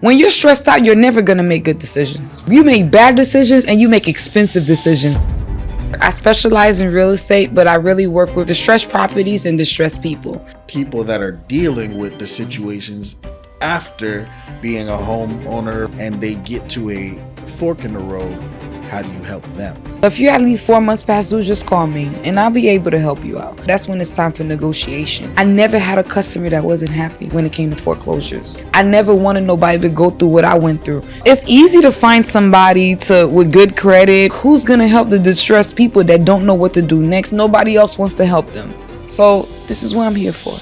When you're stressed out, you're never going to make good decisions. You make bad decisions and you make expensive decisions. I specialize in real estate, but I really work with distressed properties and distressed people. People that are dealing with the situations after being a homeowner and they get to a fork in the road. How do you help them? If you have at least 4 months past due, just call me and I'll be able to help you out. That's when it's time for negotiation. I never had a customer that wasn't happy when it came to foreclosures. I never wanted nobody to go through what I went through. It's easy to find somebody with good credit who's gonna help the distressed people that don't know what to do next. Nobody else wants to help them. So this is what I'm here for.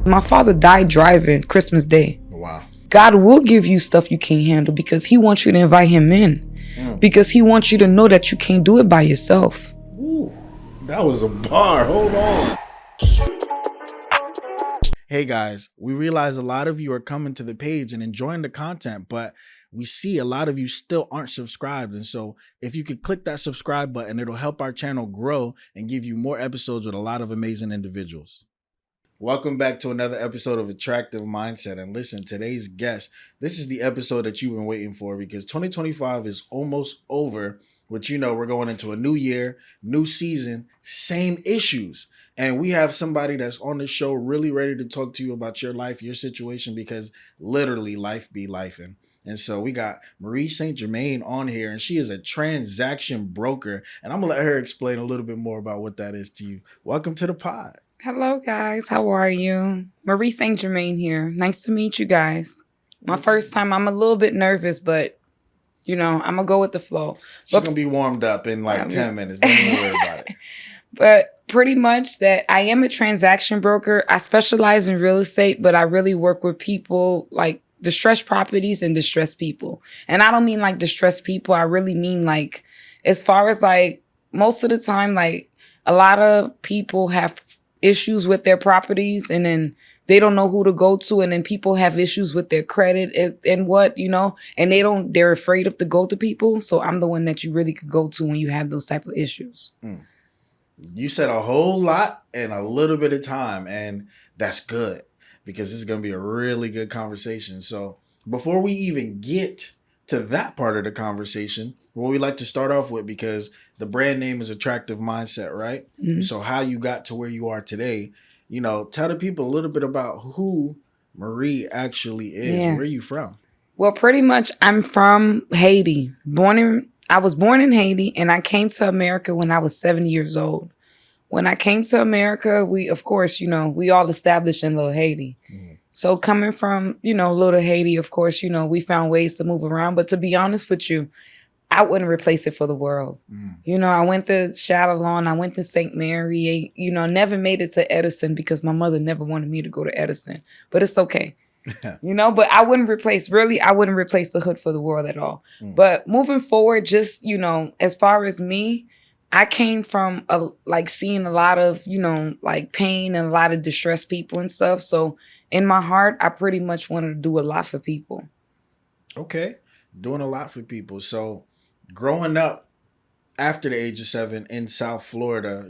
My father died driving Christmas Day. Wow. God will give you stuff you can't handle because he wants you to invite him in. Because he wants you to know that you can't do it by yourself. Ooh, that was a bar. Hold on. Hey guys, we realize a lot of you are coming to the page and enjoying the content, but we see a lot of you still aren't subscribed. And so if you could click that subscribe button, it'll help our channel grow and give you more episodes with a lot of amazing individuals. Welcome back to another episode of Attractive Mindset. And listen, today's guest, this is the episode that you've been waiting for because 2025 is almost over, which we're going into a new year, new season, same issues. And we have somebody that's on the show really ready to talk to you about your life, your situation, because literally life be lifing. And so we got Marie St.Germain on here, and she is a transaction broker. And I'm going to let her explain a little bit more about what that is to you. Welcome to the pod. Hello, guys. How are you? Marie St.Germain here. Nice to meet you guys. My first time, I'm a little bit nervous, but, I'm going to go with the flow. She's going to be warmed up in like 10 minutes. Don't even worry about it. But pretty much that I am a transaction broker. I specialize in real estate, but I really work with people like distressed properties and distressed people. And I don't mean like distressed people. I really mean like as far as like most of the time, like a lot of people have issues with their properties and then they don't know who to go to, and then people have issues with their credit and they're afraid of to go to people. So I'm the one that you really could go to when you have those type of issues. You said a whole lot in a little bit of time, and that's good because this is going to be a really good conversation. So before we even get to that part of the conversation, what we like to start off with, because the brand name is Attractive Mindset, right? Mm-hmm. So how you got to where you are today, tell the people a little bit about who Marie actually is. Yeah. Where are you from? Well, pretty much I'm from Haiti. I was born in Haiti, and I came to America when I was 7 years old. When I came to America, we, of course, we all established in Little Haiti. Mm-hmm. So coming from, Little Haiti, of course, we found ways to move around. But to be honest with you, I wouldn't replace it for the world. I went to Chatelon, I went to St. Mary, never made it to Edison because my mother never wanted me to go to Edison. But it's okay. But I wouldn't replace the hood for the world at all. But moving forward, just, as far as me, I came from seeing a lot of, pain and a lot of distressed people and stuff. So in my heart, I pretty much wanted to do a lot for people. Okay. Doing a lot for people. So growing up after the age of 7 in South Florida,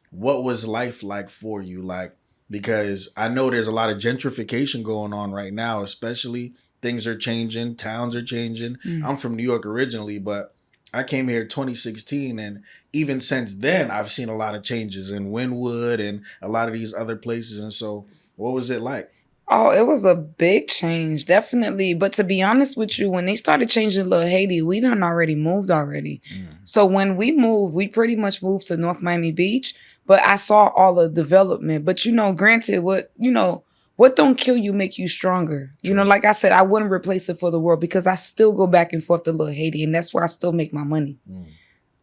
what was life like for you? Like, because I know there's a lot of gentrification going on right now, especially things are changing, towns are changing. I'm from New York originally, but I came here 2016, and even since then, I've seen a lot of changes in Wynwood and a lot of these other places. And so what was it like? Oh, it was a big change, definitely. But to be honest with you, when they started changing Little Haiti, we done already moved already. So when we moved, we pretty much moved to North Miami Beach. But I saw all the development. But, granted, what don't kill you make you stronger. True. Like I said, I wouldn't replace it for the world because I still go back and forth to Little Haiti, and that's where I still make my money.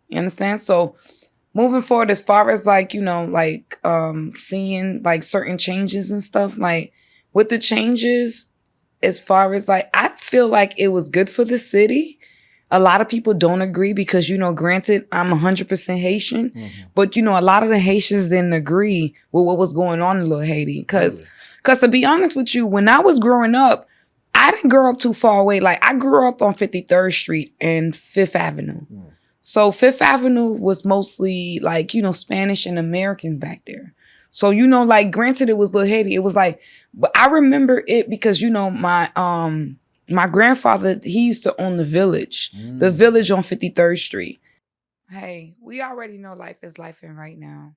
You understand? So moving forward, as far as seeing like certain changes and stuff, like with the changes, as far as I feel like it was good for the city. A lot of people don't agree because, granted, I'm 100% Haitian, but, a lot of the Haitians didn't agree with what was going on in Little Haiti. Because to be honest with you, when I was growing up, I didn't grow up too far away. Like, I grew up on 53rd Street and 5th Avenue. So 5th Avenue was mostly Spanish and Americans back there. So, granted, it was Little Haiti. It was but I remember it because, my My grandfather, he used to own the Village on 53rd Street. Hey, we already know life is life in right now.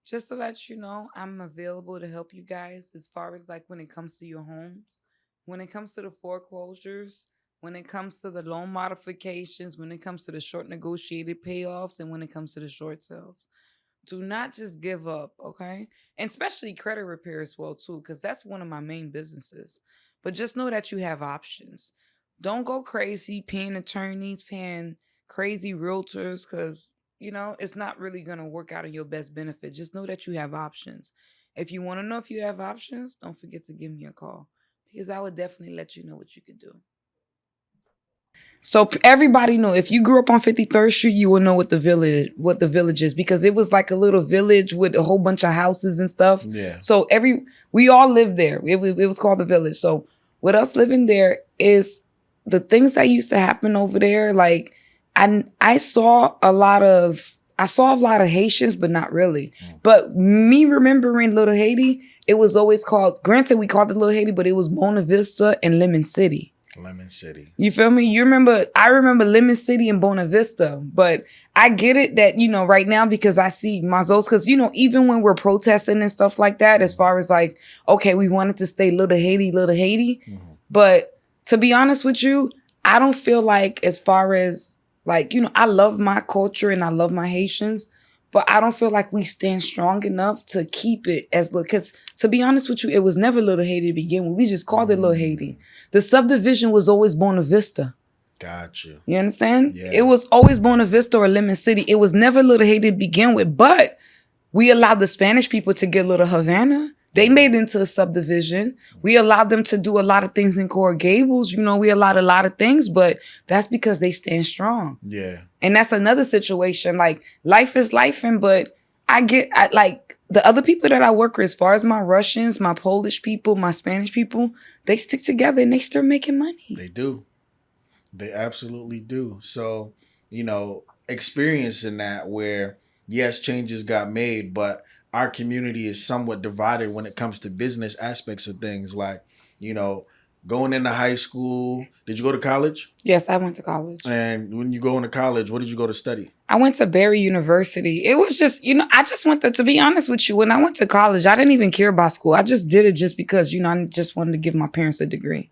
Just to let you know, I'm available to help you guys as far as like when it comes to your homes, when it comes to the foreclosures, when it comes to the loan modifications, when it comes to the short negotiated payoffs, and when it comes to the short sales. Do not just give up, okay? And especially credit repair as well too, because that's one of my main businesses. But just know that you have options. Don't go crazy paying attorneys, paying crazy realtors, because it's not really gonna work out in your best benefit. Just know that you have options. If you want to know if you have options, don't forget to give me a call, because I would definitely let you know what you could do. So everybody know, if you grew up on 53rd Street, you will know what the village is, because it was like a little village with a whole bunch of houses and stuff. Yeah. So we all lived there. It was called the Village. So with us living there is the things that used to happen over there. Like I saw a lot of Haitians, but not really. But me remembering Little Haiti, it was always called, granted we called it Little Haiti, but it was Bona Vista and Lemon City. Lemon City. You feel me? I remember Lemon City and Bona Vista, but I get it that, right now, because I see Mazos, because, even when we're protesting and stuff like that, as far as like, okay, we wanted to stay Little Haiti. But to be honest with you, I don't feel like, as far as like, I love my culture and I love my Haitians, but I don't feel like we stand strong enough to keep it as because to be honest with you, it was never Little Haiti to begin with. We just called it Little Haiti. The subdivision was always Bona Vista. Got you. You understand? Yeah. It was always Bona Vista or Lemon City. It was never Little Haiti to begin with, but we allowed the Spanish people to get Little Havana. They made it into a subdivision. We allowed them to do a lot of things in Coral Gables. We allowed a lot of things, but that's because they stand strong. Yeah. And that's another situation. Like, life is life, but like the other people that I work with, as far as my Russians, my Polish people, my Spanish people, they stick together and they still making money. They do. They absolutely do. So, experiencing that where, yes, changes got made, but our community is somewhat divided when it comes to business aspects of things. Like, going into high school. Did you go to college? Yes, I went to college. And when you go into college, what did you go to study? I went to Barry University. It was just, I just went to be honest with you, when I went to college, I didn't even care about school. I just did it just because, I just wanted to give my parents a degree.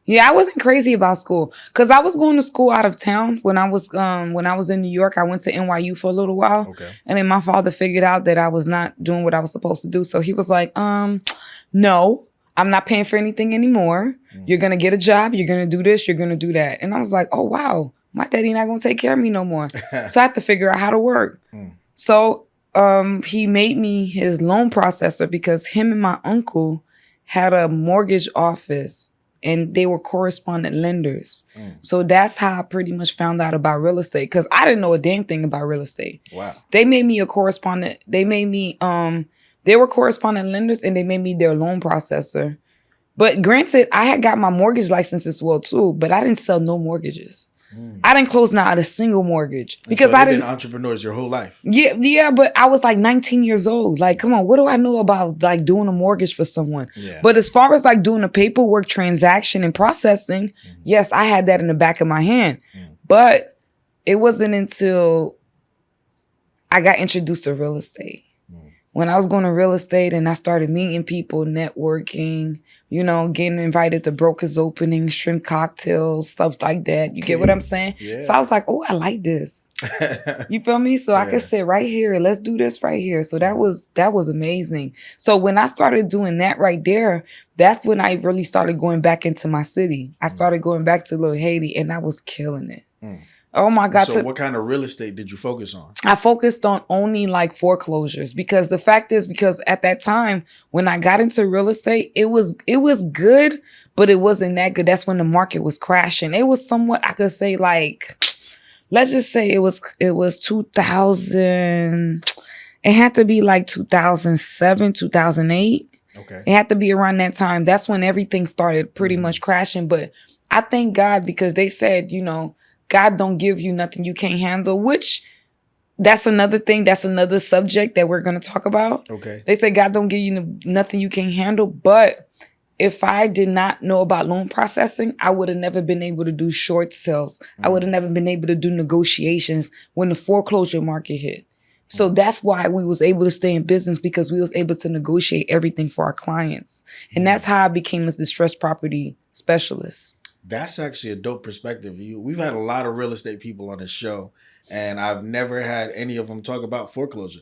Yeah, I wasn't crazy about school because I was going to school out of town when I was in New York. I went to NYU for a little while. Okay. And then my father figured out that I was not doing what I was supposed to do. So he was like, no, I'm not paying for anything anymore. You're going to get a job. You're going to do this. You're going to do that. And I was like, oh, wow, my daddy not going to take care of me no more. So I had to figure out how to work. So he made me his loan processor because him and my uncle had a mortgage office and they were correspondent lenders. So that's how I pretty much found out about real estate, because I didn't know a damn thing about real estate. Wow. They made me a correspondent. They made me, they were correspondent lenders and they made me their loan processor. But granted, I had got my mortgage license as well too, but I didn't sell no mortgages. I didn't close not a single mortgage because I didn't. Been entrepreneurs your whole life. Yeah, but I was like 19 years old. Like, come on, what do I know about like doing a mortgage for someone? Yeah. But as far as like doing the paperwork, transaction, and processing, yes, I had that in the back of my hand. But it wasn't until I got introduced to real estate. When I was going to real estate and I started meeting people, networking, getting invited to brokers openings, shrimp cocktails, stuff like that. You get what I'm saying? Yeah. So I was like, oh, I like this. You feel me? So I could sit right here and let's do this right here. So that was amazing. So when I started doing that right there, that's when I really started going back into my city. I started going back to Little Haiti and I was killing it. Oh my God. So what kind of real estate did you focus on? I focused on only like foreclosures, because the fact is, because at that time when I got into real estate, it was good, but it wasn't that good. That's when the market was crashing. It was somewhat, I could say, like, let's just say it was 2000. It had to be like 2007, 2008. Okay. It had to be around that time. That's when everything started pretty much crashing. But I thank God, because they said, God don't give you nothing you can't handle, which that's another thing. That's another subject that we're going to talk about. Okay. They say God don't give you nothing you can't handle. But if I did not know about loan processing, I would have never been able to do short sales. I would have never been able to do negotiations when the foreclosure market hit. So that's why we was able to stay in business, because we was able to negotiate everything for our clients. And that's how I became a distressed property specialist. That's actually a dope perspective. We've had a lot of real estate people on this show, and I've never had any of them talk about foreclosure.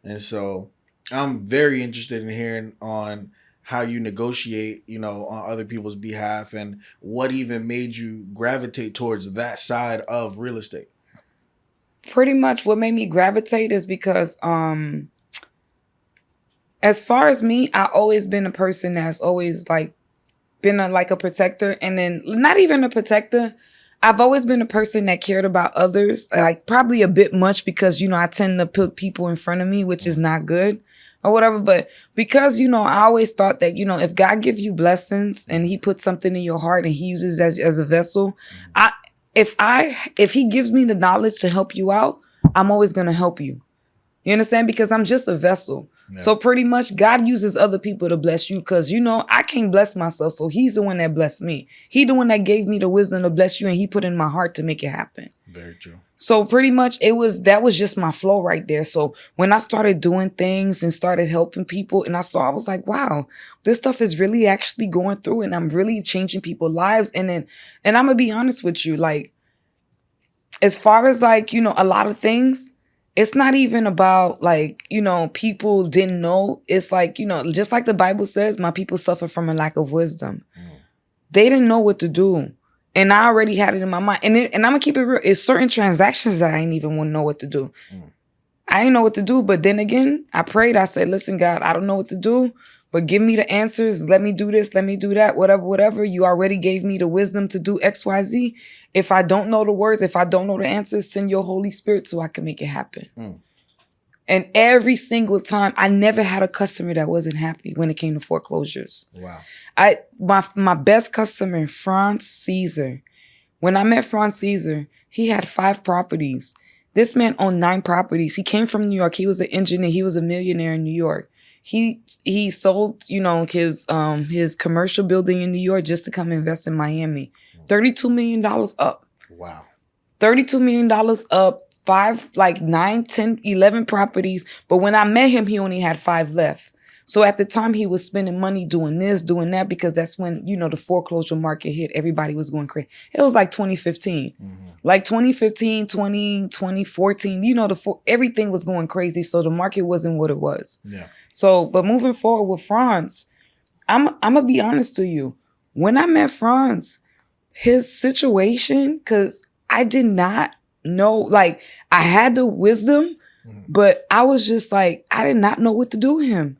And so I'm very interested in hearing on how you negotiate, on other people's behalf, and what even made you gravitate towards that side of real estate. Pretty much what made me gravitate is because as far as me, I always been a person that's always like been a protector, and then not even a protector. I've always been a person that cared about others, like probably a bit much, because, I tend to put people in front of me, which is not good or whatever. But because, I always thought that, if God gives you blessings and he puts something in your heart and he uses it as a vessel, if he gives me the knowledge to help you out, I'm always going to help you. You understand? Because I'm just a vessel. Yeah. So pretty much God uses other people to bless you, because, I can't bless myself. So he's the one that blessed me. He the one that gave me the wisdom to bless you, and he put in my heart to make it happen. Very true. So pretty much that was just my flow right there. So when I started doing things and started helping people, and I was like, wow, this stuff is really actually going through, and I'm really changing people's lives. And I'm going to be honest with you, like, as far as like, a lot of things, it's not even about like, people didn't know. It's like, just like the Bible says, my people suffer from a lack of wisdom. They didn't know what to do. And I already had it in my mind. And I'm going to keep it real. It's certain transactions that I didn't even want to know what to do. I didn't know what to do. But then again, I prayed. I said, listen, God, I don't know what to do, but give me the answers. Let me do this. Let me do that. Whatever. You already gave me the wisdom to do X, Y, Z. If I don't know the words, if I don't know the answers, send your Holy Spirit so I can make it happen. And every single time, I never had a customer that wasn't happy when it came to foreclosures. Wow. My best customer, Franz Caesar. When I met Franz Caesar, he had 5 properties. This man owned 9 properties. He came from New York. He was an engineer. He was a millionaire in New York. He sold, his commercial building in New York just to come invest in Miami. $32 million up. Wow. $32 million up, 9, 10, 11 properties. But when I met him, he only had 5 left. So at the time, he was spending money doing this, doing that, because that's when, the foreclosure market hit. Everybody was going crazy. It was like 2015. Like 2015, 2014, everything was going crazy. So the market wasn't what it was. Yeah. So, but moving forward with Franz, I'm going to be honest to you. When I met Franz, his situation, because I did not know, like, I had the wisdom, but I was just like, I did not know what to do with him.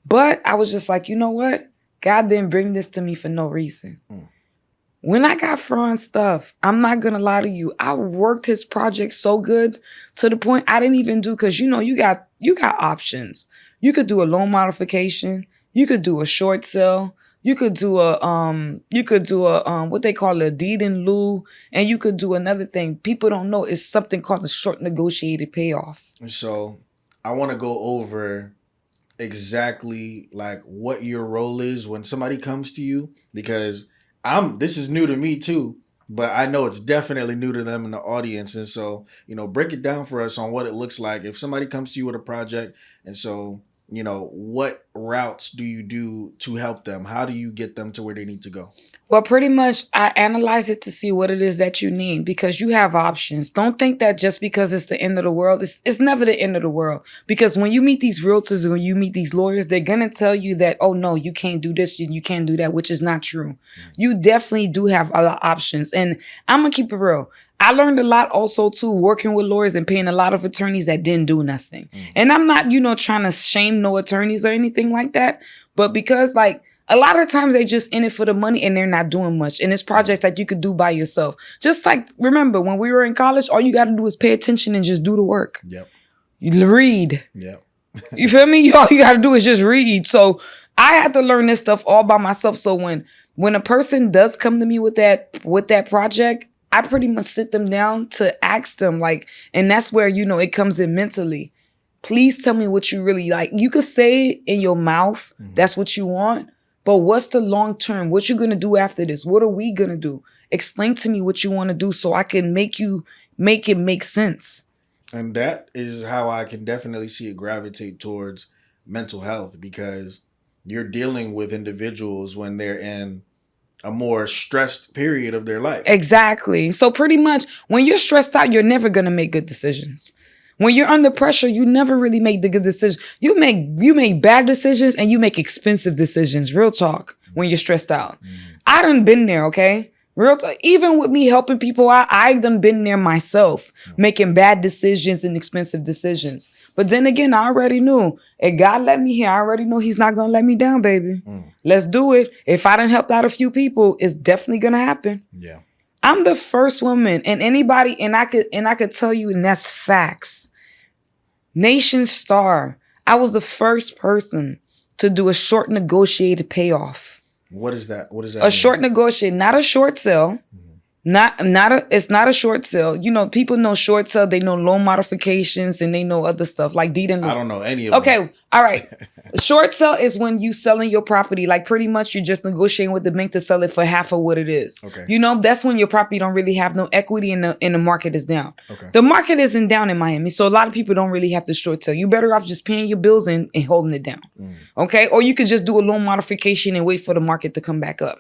But I was just like, you know what? God didn't bring this to me for no reason. When I got Franz stuff, I'm not going to lie to you, I worked his project so good to the point I didn't even do, because, you got options. You could do a loan modification. You could do a short sale. You could do what they call a deed in lieu. And you could do another thing people don't know is something called a short negotiated payoff. So I want to go over exactly like what your role is when somebody comes to you, because this is new to me too, but I know it's definitely new to them in the audience. And so, break it down for us on what it looks like if somebody comes to you with a project. And so, what routes do you do to help them? How do you get them to where they need to go? Well, pretty much I analyze it to see what it is that you need, because you have options. Don't think that just because it's the end of the world, it's never the end of the world. Because when you meet these realtors and when you meet these lawyers, they're going to tell you that, oh no, you can't do this, you can't do that, which is not true. You definitely do have a lot of options. And I'm going to keep it real. I learned a lot also too, working with lawyers and paying a lot of attorneys that didn't do nothing. And I'm not, trying to shame no attorneys or anything like that. But because like, a lot of times they just in it for the money and they're not doing much. And it's projects that you could do by yourself. Just like, remember, when we were in college, all you got to do is pay attention and just do the work. Yep. You read. Yep. You feel me? All you got to do is just read. So I had to learn this stuff all by myself. So when a person does come to me with that project, I pretty much sit them down to ask them, like, and that's where, it comes in mentally. Please tell me what you really like. You could say it in your mouth. That's what you want. But what's the long term? What you gonna do after this? What are we gonna do? Explain to me what you want to do so I can make it make sense. And that is how I can definitely see it gravitate towards mental health, because you're dealing with individuals when they're in a more stressed period of their life. Exactly. So pretty much when you're stressed out, you're never going to make good decisions. When you're under pressure, you never really make the good decisions. You make bad decisions and you make expensive decisions. Real talk. When you're stressed out. I done been there, okay? Real talk. Even with me helping people out, I done been there myself, making bad decisions and expensive decisions. But then again, I already knew if God let me here, I already know he's not going to let me down, baby. Let's do it. If I done helped out a few people, it's definitely going to happen. Yeah. I'm the first woman and anybody, and I could tell you, and that's facts. Nation Star. I was the first person to do a short negotiated payoff. What is that? What is that? A short negotiated, not a short sale. It's not a short sale. You know, people know short sale, they know loan modifications, and they know other stuff like deed and loan. I don't know any of them. Okay, all right. Short sale is when you selling your property, like pretty much you're just negotiating with the bank to sell it for half of what it is. Okay. You know, that's when your property don't really have no equity and the market is down. Okay. The market isn't down in Miami, so a lot of people don't really have to short sell. You better off just paying your bills and holding it down. Okay, or you could just do a loan modification and wait for the market to come back up.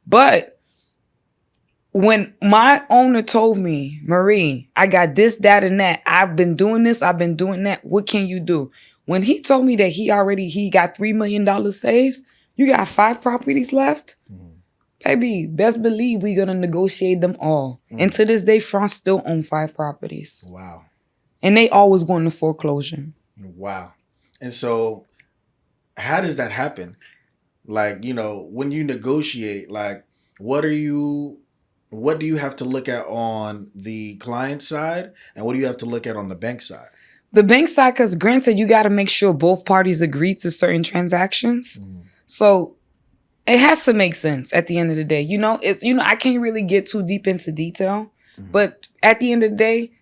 But when my owner told me, Marie, I got this, that, and that. I've been doing this. I've been doing that. What can you do? When he told me that he got $3 million saved, you got 5 properties left? Baby, best believe we're going to negotiate them all. And to this day, France still own 5 properties. Wow. And they always go into foreclosure. Wow. And so how does that happen? Like, you know, when you negotiate, like, what do you have to look at on the client side, and what do you have to look at on the bank side? The bank side, because granted, you got to make sure both parties agree to certain transactions. So it has to make sense at the end of the day. You know, I can't really get too deep into detail, but at the end of the day,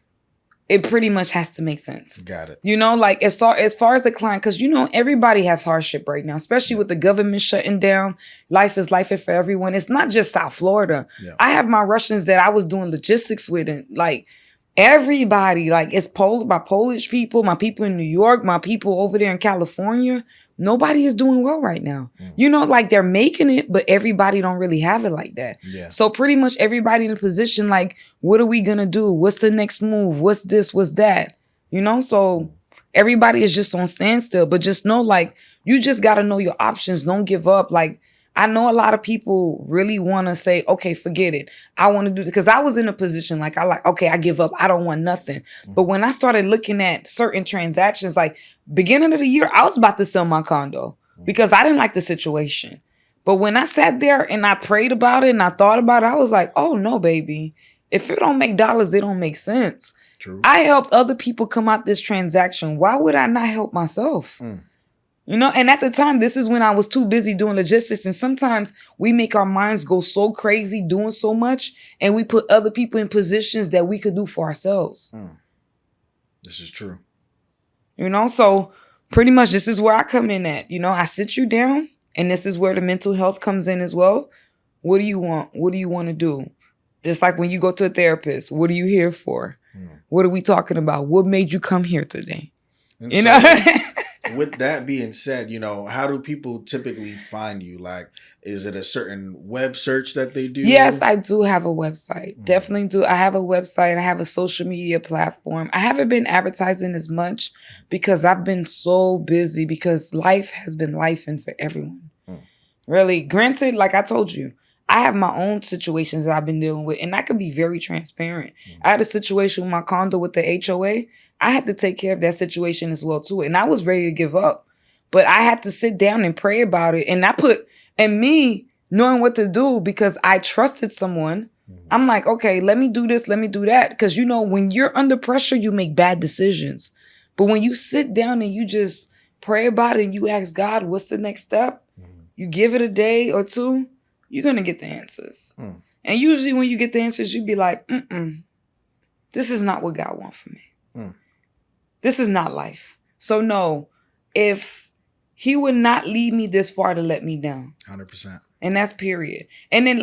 it pretty much has to make sense. Got it. You know, like as far as the client, because, you know, everybody has hardship right now, especially with the government shutting down. Life is life for everyone. It's not just South Florida. Yeah. I have my Russians that I was doing logistics with, and like everybody, like it's my Polish people, my people in New York, my people over there in California. Nobody is doing well right now. You know, like they're making it, but everybody don't really have it like that. Yeah. So pretty much everybody in a position like, what are we going to do? What's the next move? What's this? What's that? You know, so everybody is just on standstill. But just know, like, you just got to know your options. Don't give up. Like, I know a lot of people really want to say, okay, forget it. I want to do this. Because I was in a position like, okay, I give up. I don't want nothing. But when I started looking at certain transactions, like beginning of the year, I was about to sell my condo because I didn't like the situation. But when I sat there and I prayed about it and I thought about it, I was like, oh no, baby. If it don't make dollars, it don't make sense. True. I helped other people come out this transaction. Why would I not help myself? You know, and at the time, this is when I was too busy doing logistics. And sometimes we make our minds go so crazy doing so much, and we put other people in positions that we could do for ourselves. This is true. You know, so pretty much this is where I come in at. You know, I sit you down, and this is where the mental health comes in as well. What do you want? What do you want to do? Just like when you go to a therapist, what are you here for? What are we talking about? What made you come here today? And you so, know? With that being said, you know, how do people typically find you? Like, is it a certain web search that they do? Yes, I do have a website. Definitely do. I have a website. I have a social media platform. I haven't been advertising as much because I've been so busy because life has been lifing for everyone. Really. Granted, like I told you, I have my own situations that I've been dealing with, and I could be very transparent. I had a situation with my condo with the HOA. I had to take care of that situation as well, too. And I was ready to give up. But I had to sit down and pray about it. And me knowing what to do because I trusted someone. I'm like, okay, let me do this, let me do that. Because, you know, when you're under pressure, you make bad decisions. But when you sit down and you just pray about it and you ask God, what's the next step? You give it a day or two, you're going to get the answers. And usually when you get the answers, you be like, this is not what God wants for me. This is not life. So no, if He would not lead me this far to let me down. 100%. And that's period. And then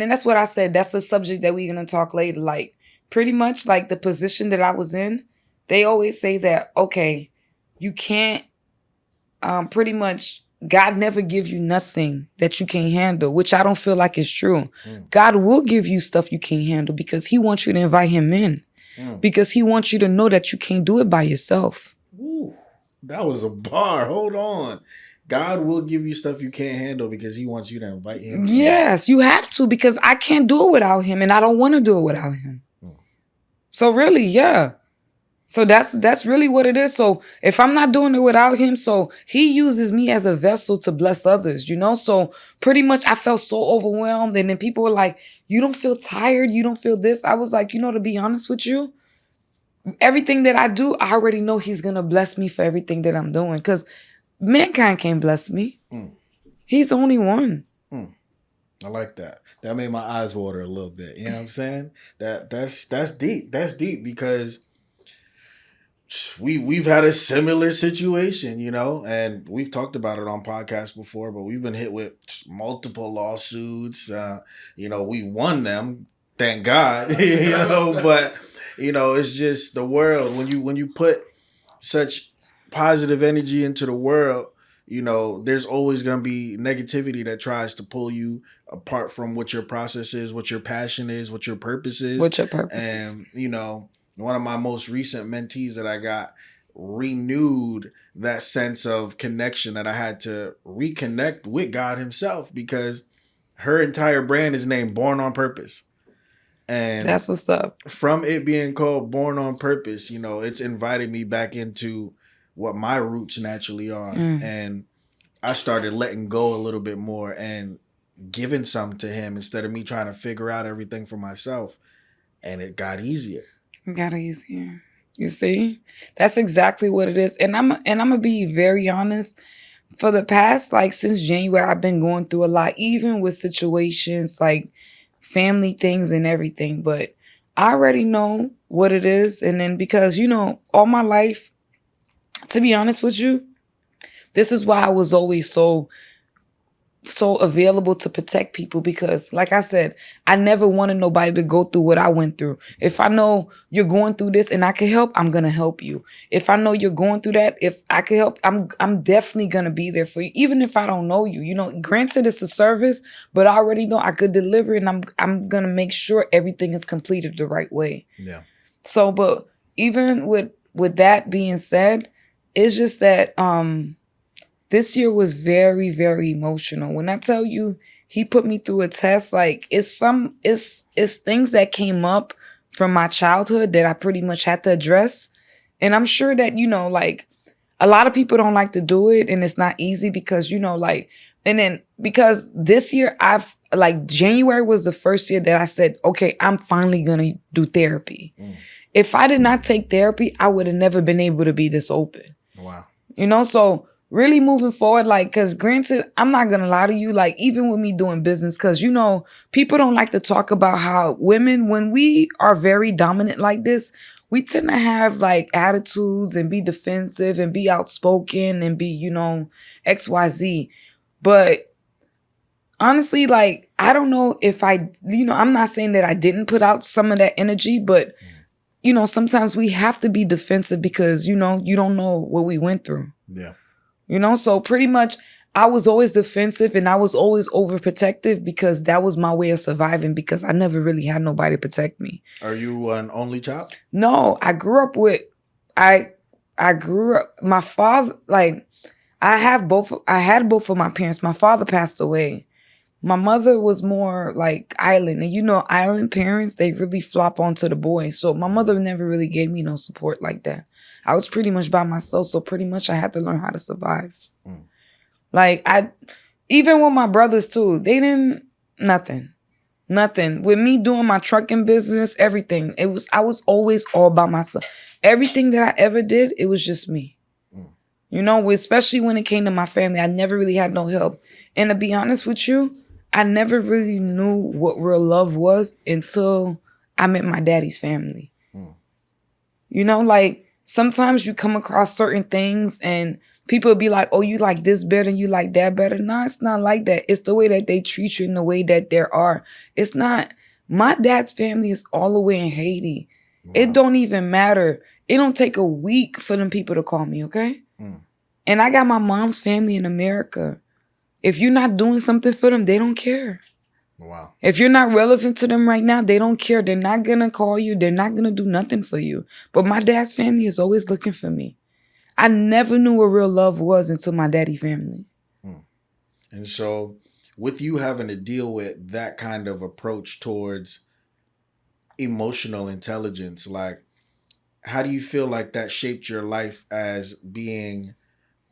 that's what I said. That's the subject that we're going to talk later. Like, pretty much like the position that I was in, they always say that, okay, you can't, pretty much, God never give you nothing that you can't handle, which I don't feel like is true. God will give you stuff you can't handle because he wants you to invite him in. Because he wants you to know that you can't do it by yourself. Ooh, that was a bar. Hold on. God will give you stuff you can't handle because he wants you to invite him. Yes, you have to, because I can't do it without him and I don't want to do it without him. So really, yeah. So that's really what it is. So if I'm not doing it without him, so he uses me as a vessel to bless others, you know? So pretty much I felt so overwhelmed. And then people were like, you don't feel tired? You don't feel this? I was like, to be honest with you, everything that I do, I already know he's going to bless me for everything that I'm doing. Because mankind can't bless me. He's the only one. I like that. That made my eyes water a little bit. You know what I'm saying? That's deep. That's deep because we've had a similar situation, and we've talked about it on podcasts before, but we've been hit with multiple lawsuits. We won them, thank God. But it's just the world. When you put such positive energy into the world, there's always going to be negativity that tries to pull you apart from what your process is, what your passion is, what your purpose is. And, one of my most recent mentees that I got renewed that sense of connection that I had to reconnect with God himself, because her entire brand is named Born on Purpose. And that's what's up. From it being called Born on Purpose, it's invited me back into what my roots naturally are. And I started letting go a little bit more and giving some to him instead of me trying to figure out everything for myself. And it got easier. You see? That's exactly what it is. And I'm gonna be very honest. For the past, since January, I've been going through a lot, even with situations like family things and everything. But I already know what it is. And then because, all my life, to be honest with you, this is why I was always so available to protect people, because like I said, I never wanted nobody to go through what I went through. If I know you're going through this and I can help, I'm going to help you. If I know you're going through that, if I can help, I'm definitely going to be there for you. Even if I don't know you, granted it's a service, but I already know I could deliver it, and I'm going to make sure everything is completed the right way. Yeah. So, but even with that being said, it's just that, this year was very, very emotional. When I tell you he put me through a test, it's things that came up from my childhood that I pretty much had to address. And I'm sure that, a lot of people don't like to do it, and it's not easy because, and then because this year January was the first year that I said, okay, I'm finally going to do therapy. If I did not take therapy, I would have never been able to be this open. Wow. So really moving forward, because granted, I'm not going to lie to you, even with me doing business, because, people don't like to talk about how women, when we are very dominant like this, we tend to have attitudes and be defensive and be outspoken and be, XYZ. But honestly, I don't know if I'm not saying that I didn't put out some of that energy, but, sometimes we have to be defensive because, you don't know what we went through. Yeah. So pretty much I was always defensive and I was always overprotective because that was my way of surviving, because I never really had nobody to protect me. Are you an only child? No, I grew up with, my father, I had both of my parents. My father passed away. My mother was more island. And island parents, they really flop onto the boys. So my mother never really gave me no support like that. I was pretty much by myself. So pretty much I had to learn how to survive. Even with my brothers too, they didn't, nothing. With me doing my trucking business, everything. I was always all by myself. Everything that I ever did, it was just me. Especially when it came to my family, I never really had no help. And to be honest with you, I never really knew what real love was until I met my daddy's family. Sometimes you come across certain things and people be like, oh, you like this better and you like that better. No, it's not like that. It's the way that they treat you and the way that there are. It's not. My dad's family is all the way in Haiti. Wow. It don't even matter. It don't take a week for them people to call me, okay? And I got my mom's family in America. If you're not doing something for them, they don't care. Wow. If you're not relevant to them right now, they don't care. They're not going to call you. They're not going to do nothing for you. But my dad's family is always looking for me. I never knew what real love was until my daddy family. And so with you having to deal with that kind of approach towards emotional intelligence, like, how do you feel like that shaped your life as being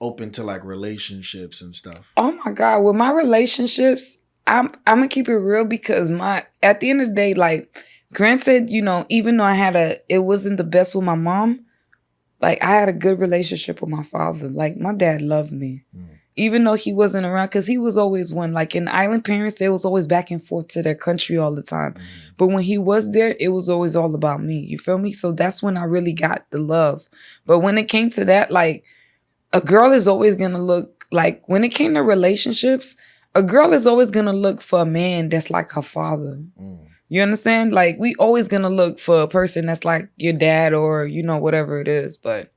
open to like relationships and stuff? Oh my God. With my relationships, I'm going to keep it real because at the end of the day, like, granted, you know, even though it wasn't the best with my mom, like, I had a good relationship with my father. Like, my dad loved me. Even though he wasn't around, because he was always one. Like, in island parents, they was always back and forth to their country all the time. But when he was there, it was always all about me. You feel me? So that's when I really got the love. But when it came to that, like, a girl is always going to look, like, when it came to relationships, a girl is always going to look for a man that's like her father. You understand? Like, we always going to look for a person that's like your dad or, you know, whatever it is. But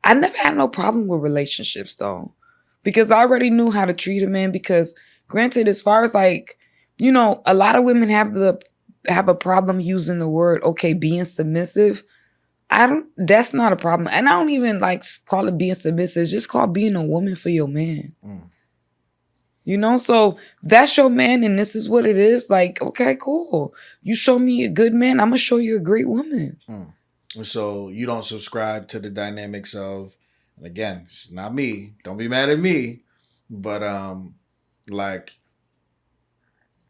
I never had no problem with relationships, though. Because I already knew how to treat a man. Because granted, as far as like, you know, a lot of women have a problem using the word, okay, being submissive. That's not a problem. And I don't even like call it being submissive. It's just called being a woman for your man. You know, so that's your man and this is what it is. Like, okay, cool. You show me a good man, I'm going to show you a great woman. So you don't subscribe to the dynamics of, and again, it's not me, don't be mad at me, but like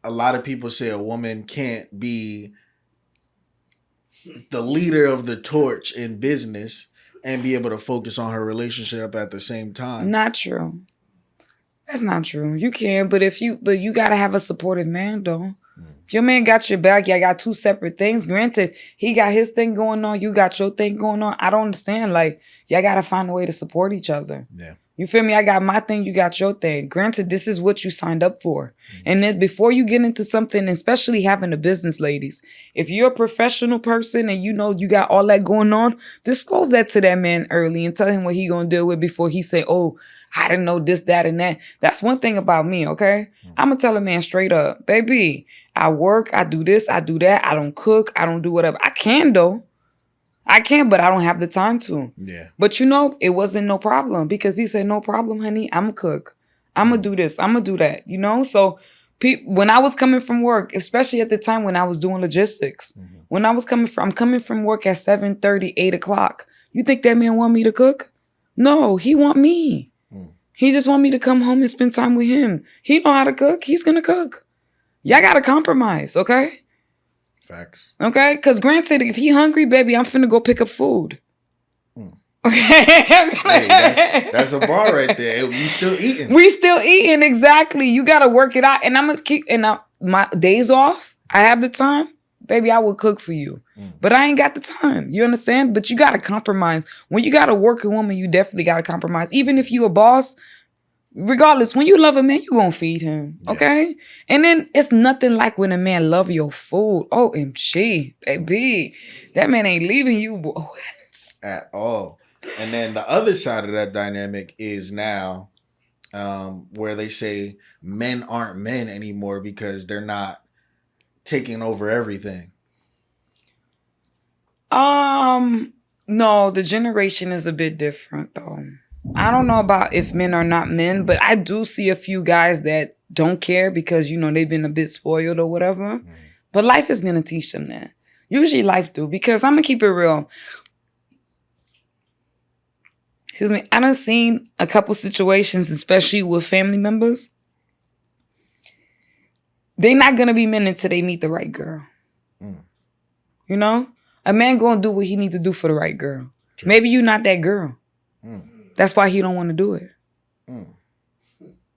a lot of people say a woman can't be the leader of the torch in business and be able to focus on her relationship at the same time. Not true. That's not true. You can, but you gotta have a supportive man though. If your man got your back, y'all got two separate things. Granted, he got his thing going on, you got your thing going on. I don't understand. Like, y'all gotta find a way to support each other. Yeah. You feel me? I got my thing, you got your thing. Granted, this is what you signed up for. And then before you get into something, especially having a business, ladies, if you're a professional person and you know you got all that going on, disclose that to that man early and tell him what he gonna deal with before he say, oh, I didn't know this, that, and that. That's one thing about me, okay? I'm gonna tell a man straight up, baby, I work, I do this, I do that, I don't cook, I don't do whatever. I can though. I can, but I don't have the time to. Yeah. But you know, it wasn't no problem because he said, no problem, honey. I'm a cook. I'm going to do this. I'm going to do that. You know? So when I was coming from work, especially at the time when I was doing logistics, when I'm coming from work at 7:30, 8 o'clock. You think that man want me to cook? No, he want me. He just want me to come home and spend time with him. He know how to cook. He's going to cook. Y'all got to compromise, okay? Facts. Okay? Because granted, if he hungry, baby, I'm finna go pick up food. Okay? Hey, that's a bar right there. We still eating. We still eating, exactly. You got to work it out. And I'm going to keep, my days off, I have the time, baby, I will cook for you. But I ain't got the time. You understand? But you got to compromise. When you got a working woman, you definitely got to compromise. Even if you a boss, regardless, when you love a man, you gonna feed him, okay? Yeah. And then it's nothing like when a man love your food. OMG, baby. That man ain't leaving you at all. And then the other side of that dynamic is now where they say men aren't men anymore because they're not taking over everything. No, the generation is a bit different though. I don't know about if men are not men, but I do see a few guys that don't care because, you know, they've been a bit spoiled or whatever. But life is going to teach them that. Usually life do, because I'm going to keep it real. Excuse me. I done seen a couple situations, especially with family members. They're not going to be men until they meet the right girl. You know? A man going to do what he need to do for the right girl. True. Maybe you're not that girl. That's why he don't want to do it.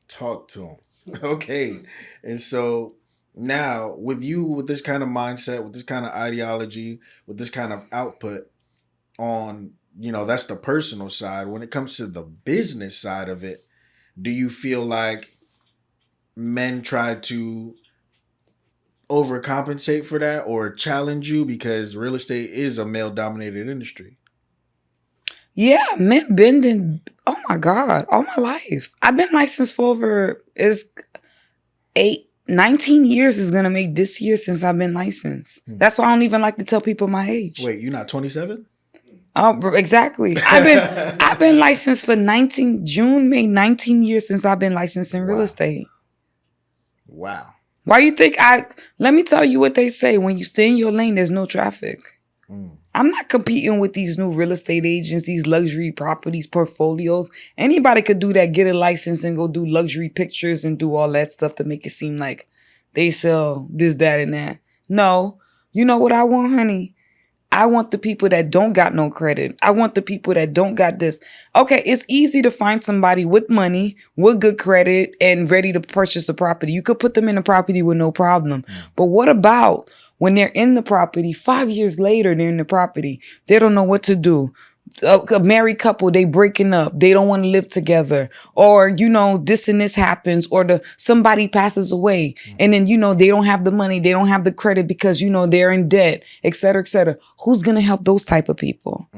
Talk to him. Okay. And so now with you, with this kind of mindset, with this kind of ideology, with this kind of output on that's the personal side. When it comes to the business side of it, do you feel like men try to overcompensate for that or challenge you because real estate is a male dominated industry? Yeah, men bending. Oh my God, all my life. I've been licensed for over 19 years is gonna make this year since I've been licensed. That's why I don't even like to tell people my age. Wait, you're not 27? Oh, exactly. I've been licensed for June made 19 years since I've been licensed in real estate. Wow. Why you think let me tell you what they say. When you stay in your lane, there's no traffic. I'm not competing with these new real estate agents, these luxury properties, portfolios. Anybody could do that, get a license and go do luxury pictures and do all that stuff to make it seem like they sell this, that, and that. No. You know what I want, honey? I want the people that don't got no credit. I want the people that don't got this. Okay, it's easy to find somebody with money, with good credit, and ready to purchase a property. You could put them in a property with no problem. But what about when they're in the property, 5 years later, they're in the property. They don't know what to do. A married couple, they breaking up. They don't want to live together. Or, this and this happens. Or somebody passes away. And then, they don't have the money. They don't have the credit because, they're in debt, et cetera, et cetera. Who's going to help those type of people?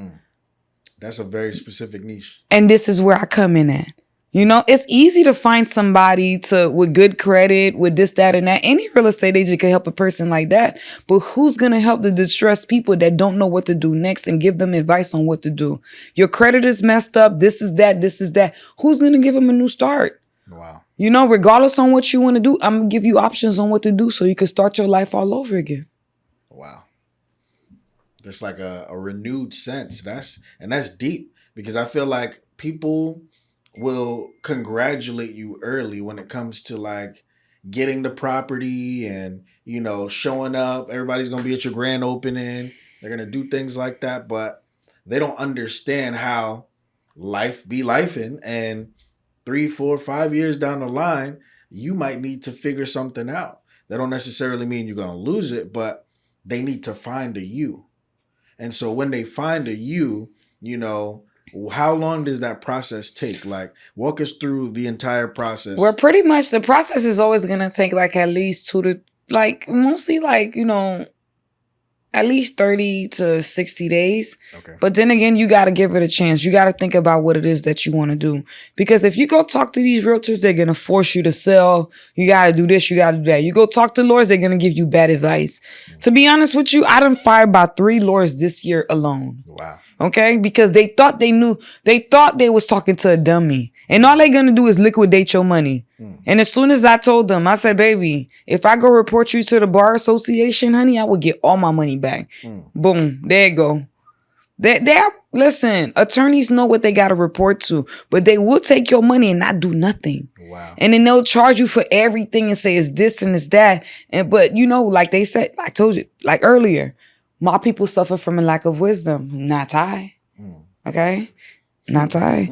That's a very specific niche. And this is where I come in at. It's easy to find somebody with good credit, with this, that, and that. Any real estate agent can help a person like that. But who's going to help the distressed people that don't know what to do next and give them advice on what to do? Your credit is messed up. This is that. This is that. Who's going to give them a new start? Wow. Regardless on what you want to do, I'm going to give you options on what to do so you can start your life all over again. Wow. That's like a renewed sense. That's deep because I feel like people will congratulate you early when it comes to like getting the property and showing up. Everybody's gonna be at your grand opening. They're gonna do things like that, but they don't understand how life be lifing, and 3, 4, 5 years down the line you might need to figure something out. That don't necessarily mean you're gonna lose it, but they need to find a you. And so when they find a you, how long does that process take? Like, walk us through the entire process. Well, pretty much the process is always going to take like at least mostly at least 30 to 60 days. Okay. But then again, you got to give it a chance. You got to think about what it is that you want to do. Because if you go talk to these realtors, they're going to force you to sell. You got to do this, you got to do that. You go talk to lawyers, they're going to give you bad advice. To be honest with you, I done fired about 3 lawyers this year alone. Wow. Okay? Because they thought they was talking to a dummy. And all they're going to do is liquidate your money. And as soon as I told them, I said, baby, if I go report you to the bar association, honey, I will get all my money back. Boom. There you go. Listen, attorneys know what they got to report to, but they will take your money and not do nothing. Wow. And then they'll charge you for everything and say it's this and it's that. But like they said, I told you, like earlier, my people suffer from a lack of wisdom. Not I. Okay? Not I.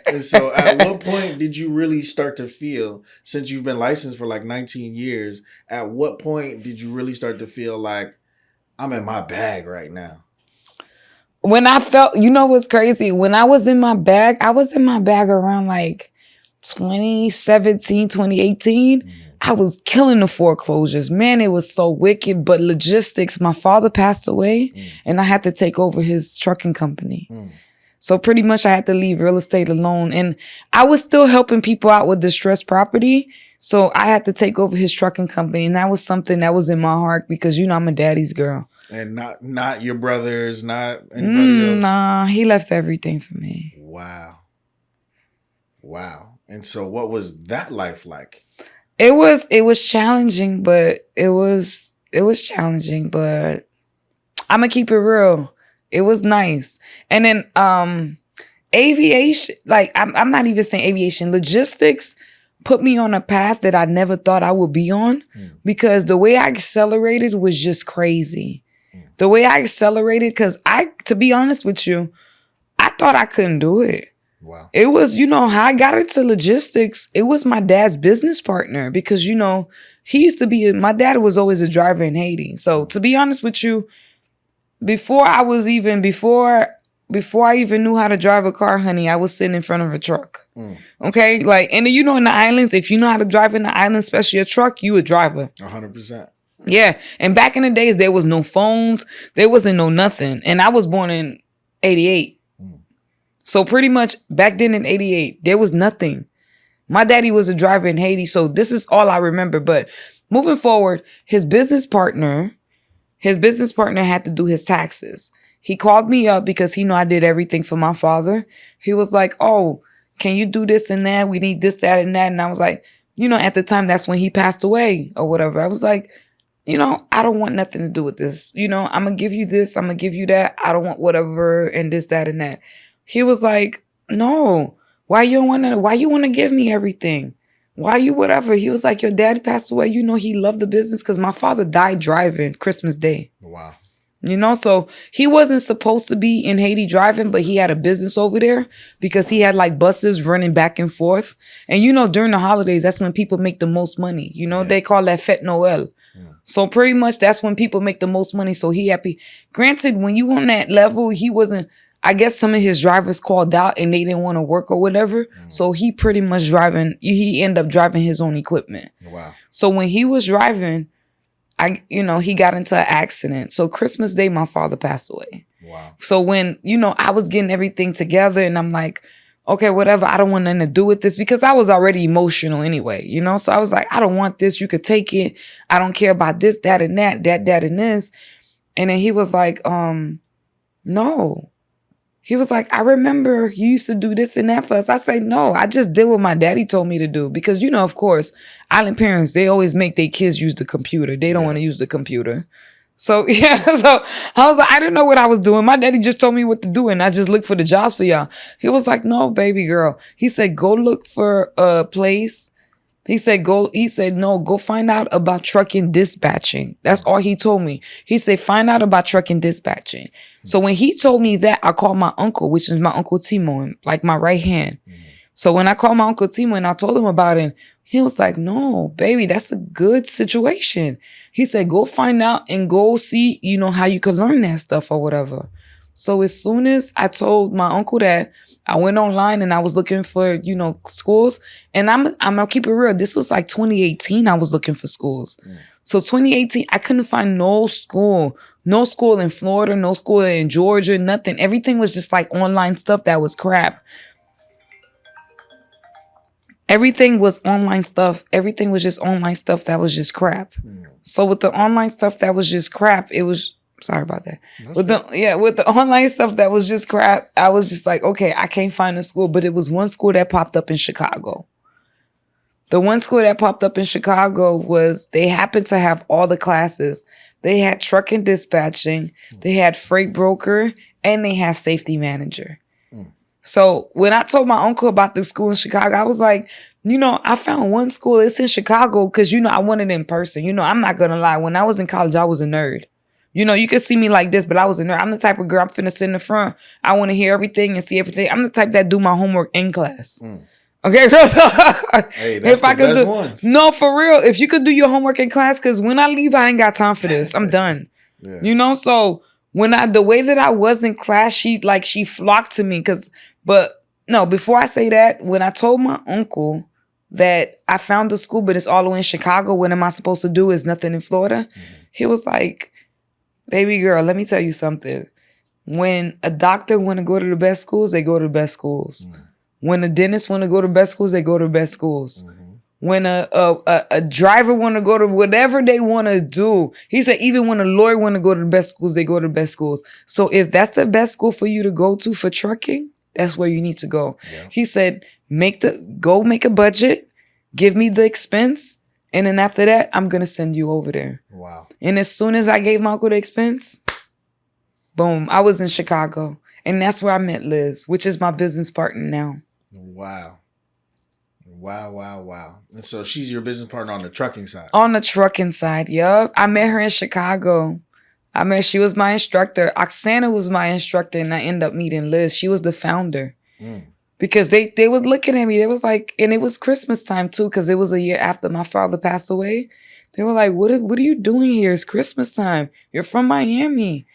And so at what point did you really start to feel, since you've been licensed for like 19 years, at what point did you really start to feel like I'm in my bag right now? When I felt, what's crazy? When I was in my bag around like 2017, 2018. I was killing the foreclosures. Man, it was so wicked. But logistics, my father passed away and I had to take over his trucking company. So pretty much I had to leave real estate alone. And I was still helping people out with distressed property. So I had to take over his trucking company. And that was something that was in my heart because, I'm a daddy's girl. And not your brothers, not anybody else? Nah, he left everything for me. Wow. And so what was that life like? It was challenging, but it was challenging, but I'm gonna keep it real. It was nice. And then aviation, like I'm not even saying aviation, logistics put me on a path that I never thought I would be on because the way I accelerated was just crazy. The way I accelerated, because to be honest with you, I thought I couldn't do it. Wow. It was, how I got into logistics. It was my dad's business partner because, he used to be, my dad was always a driver in Haiti. So to be honest with you, before I even knew how to drive a car, honey, I was sitting in front of a truck. Okay, like, and you know, in the islands, if you know how to drive in the islands, especially a truck, you a driver. 100%. Yeah, and back in the days, there was no phones, there wasn't no nothing, and I was born in '88. So pretty much back then in '88, there was nothing. My daddy was a driver in Haiti, so this is all I remember. But moving forward, his business partner had to do his taxes. He called me up because he knew I did everything for my father. He was like, oh, can you do this and that? We need this, that, and that. And I was like, you know, at the time, that's when he passed away or whatever. I was like, you know, I don't want nothing to do with this. You know, I'm going to give you this. I'm going to give you that. I don't want whatever and this, that, and that. He was like, no, why you want to give me everything? Why you whatever? He was like, your dad passed away. You know, he loved the business because my father died driving Christmas Day. Wow. You know, so he wasn't supposed to be in Haiti driving, but he had a business over there because he had like buses running back and forth. And, you know, during the holidays, that's when people make the most money. You know, they call that Fête Noël. So pretty much that's when people make the most money. So he happy. Granted, when you on that level, he wasn't, I guess some of his drivers called out and they didn't want to work or whatever. So he pretty much he ended up driving his own equipment. Wow. So when he was driving, he got into an accident. So Christmas Day, my father passed away. Wow. So when, you know, I was getting everything together and I'm like, okay, whatever, I don't want nothing to do with this because I was already emotional anyway, you know? So I was like, I don't want this. You could take it. I don't care about this, that, and that, and this. And then he was like, no. He was like, I remember you used to do this and that for us. I say, no, I just did what my daddy told me to do. Because, you know, of course, island parents, they always make their kids use the computer. They don't want to use the computer. So, yeah. So I was like, I didn't know what I was doing. My daddy just told me what to do. And I just looked for the jobs for y'all. He was like, no, baby girl. He said, go look for a place. He said, no, go find out about trucking dispatching. That's all he told me. He said, find out about trucking dispatching. So when he told me that, I called my uncle, which is my Uncle Timo, like my right hand. So when I called my Uncle Timo and I told him about it, he was like, no, baby, that's a good situation. He said, go find out and go see, you know, how you could learn that stuff or whatever. So as soon as I told my uncle that, I went online and I was looking for, you know, schools. And I'm gonna keep it real. This was like 2018. I was looking for schools. So 2018, I couldn't find no school in Florida, no school in Georgia, nothing. Everything was just like online stuff that was crap. Everything was online stuff. Everything was just online stuff that was just crap. So with the online stuff that was just crap, it was, sorry about that. With the online stuff that was just crap, I was just like, okay, I can't find a school. But it was one school that popped up in Chicago. The one school that popped up in Chicago was, they happened to have all the classes. They had truck and dispatching, they had freight broker, and they had safety manager. So when I told my uncle about the school in Chicago, I was like, you know, I found one school, it's in Chicago, because, you know, I wanted it in person. You know, I'm not going to lie. When I was in college, I was a nerd. You know, you could see me like this, but I was a nerd. I'm the type of girl, I'm finna sit in the front. I want to hear everything and see everything. I'm the type that do my homework in class. Okay, girl. Hey, that's if I could best do, ones. no, for real. If you could do your homework in class, because when I leave, I ain't got time for this. I'm done. You know, so the way that I was in class, she flocked to me. Before I say that, when I told my uncle that I found the school, but it's all the way in Chicago, what am I supposed to do? Is nothing in Florida. He was like, baby girl, let me tell you something. When a doctor want to go to the best schools, they go to the best schools. When a dentist want to go to the best schools, they go to the best schools. When a driver want to go to whatever they want to do, he said even when a lawyer want to go to the best schools, they go to the best schools. So if that's the best school for you to go to for trucking, that's where you need to go. He said, go make a budget, give me the expense, and then after that, I'm going to send you over there. Wow. And as soon as I gave my uncle the expense, boom, I was in Chicago. And that's where I met Liz, which is my business partner now. Wow. And so she's your business partner on the trucking side? On the trucking side, yup. I met her in Chicago. She was my instructor. Oksana was my instructor, and I ended up meeting Liz. She was the founder. Because they was looking at me. They was like, and it was Christmas time too, because it was a year after my father passed away. They were like, what are you doing here? It's Christmas time. You're from Miami.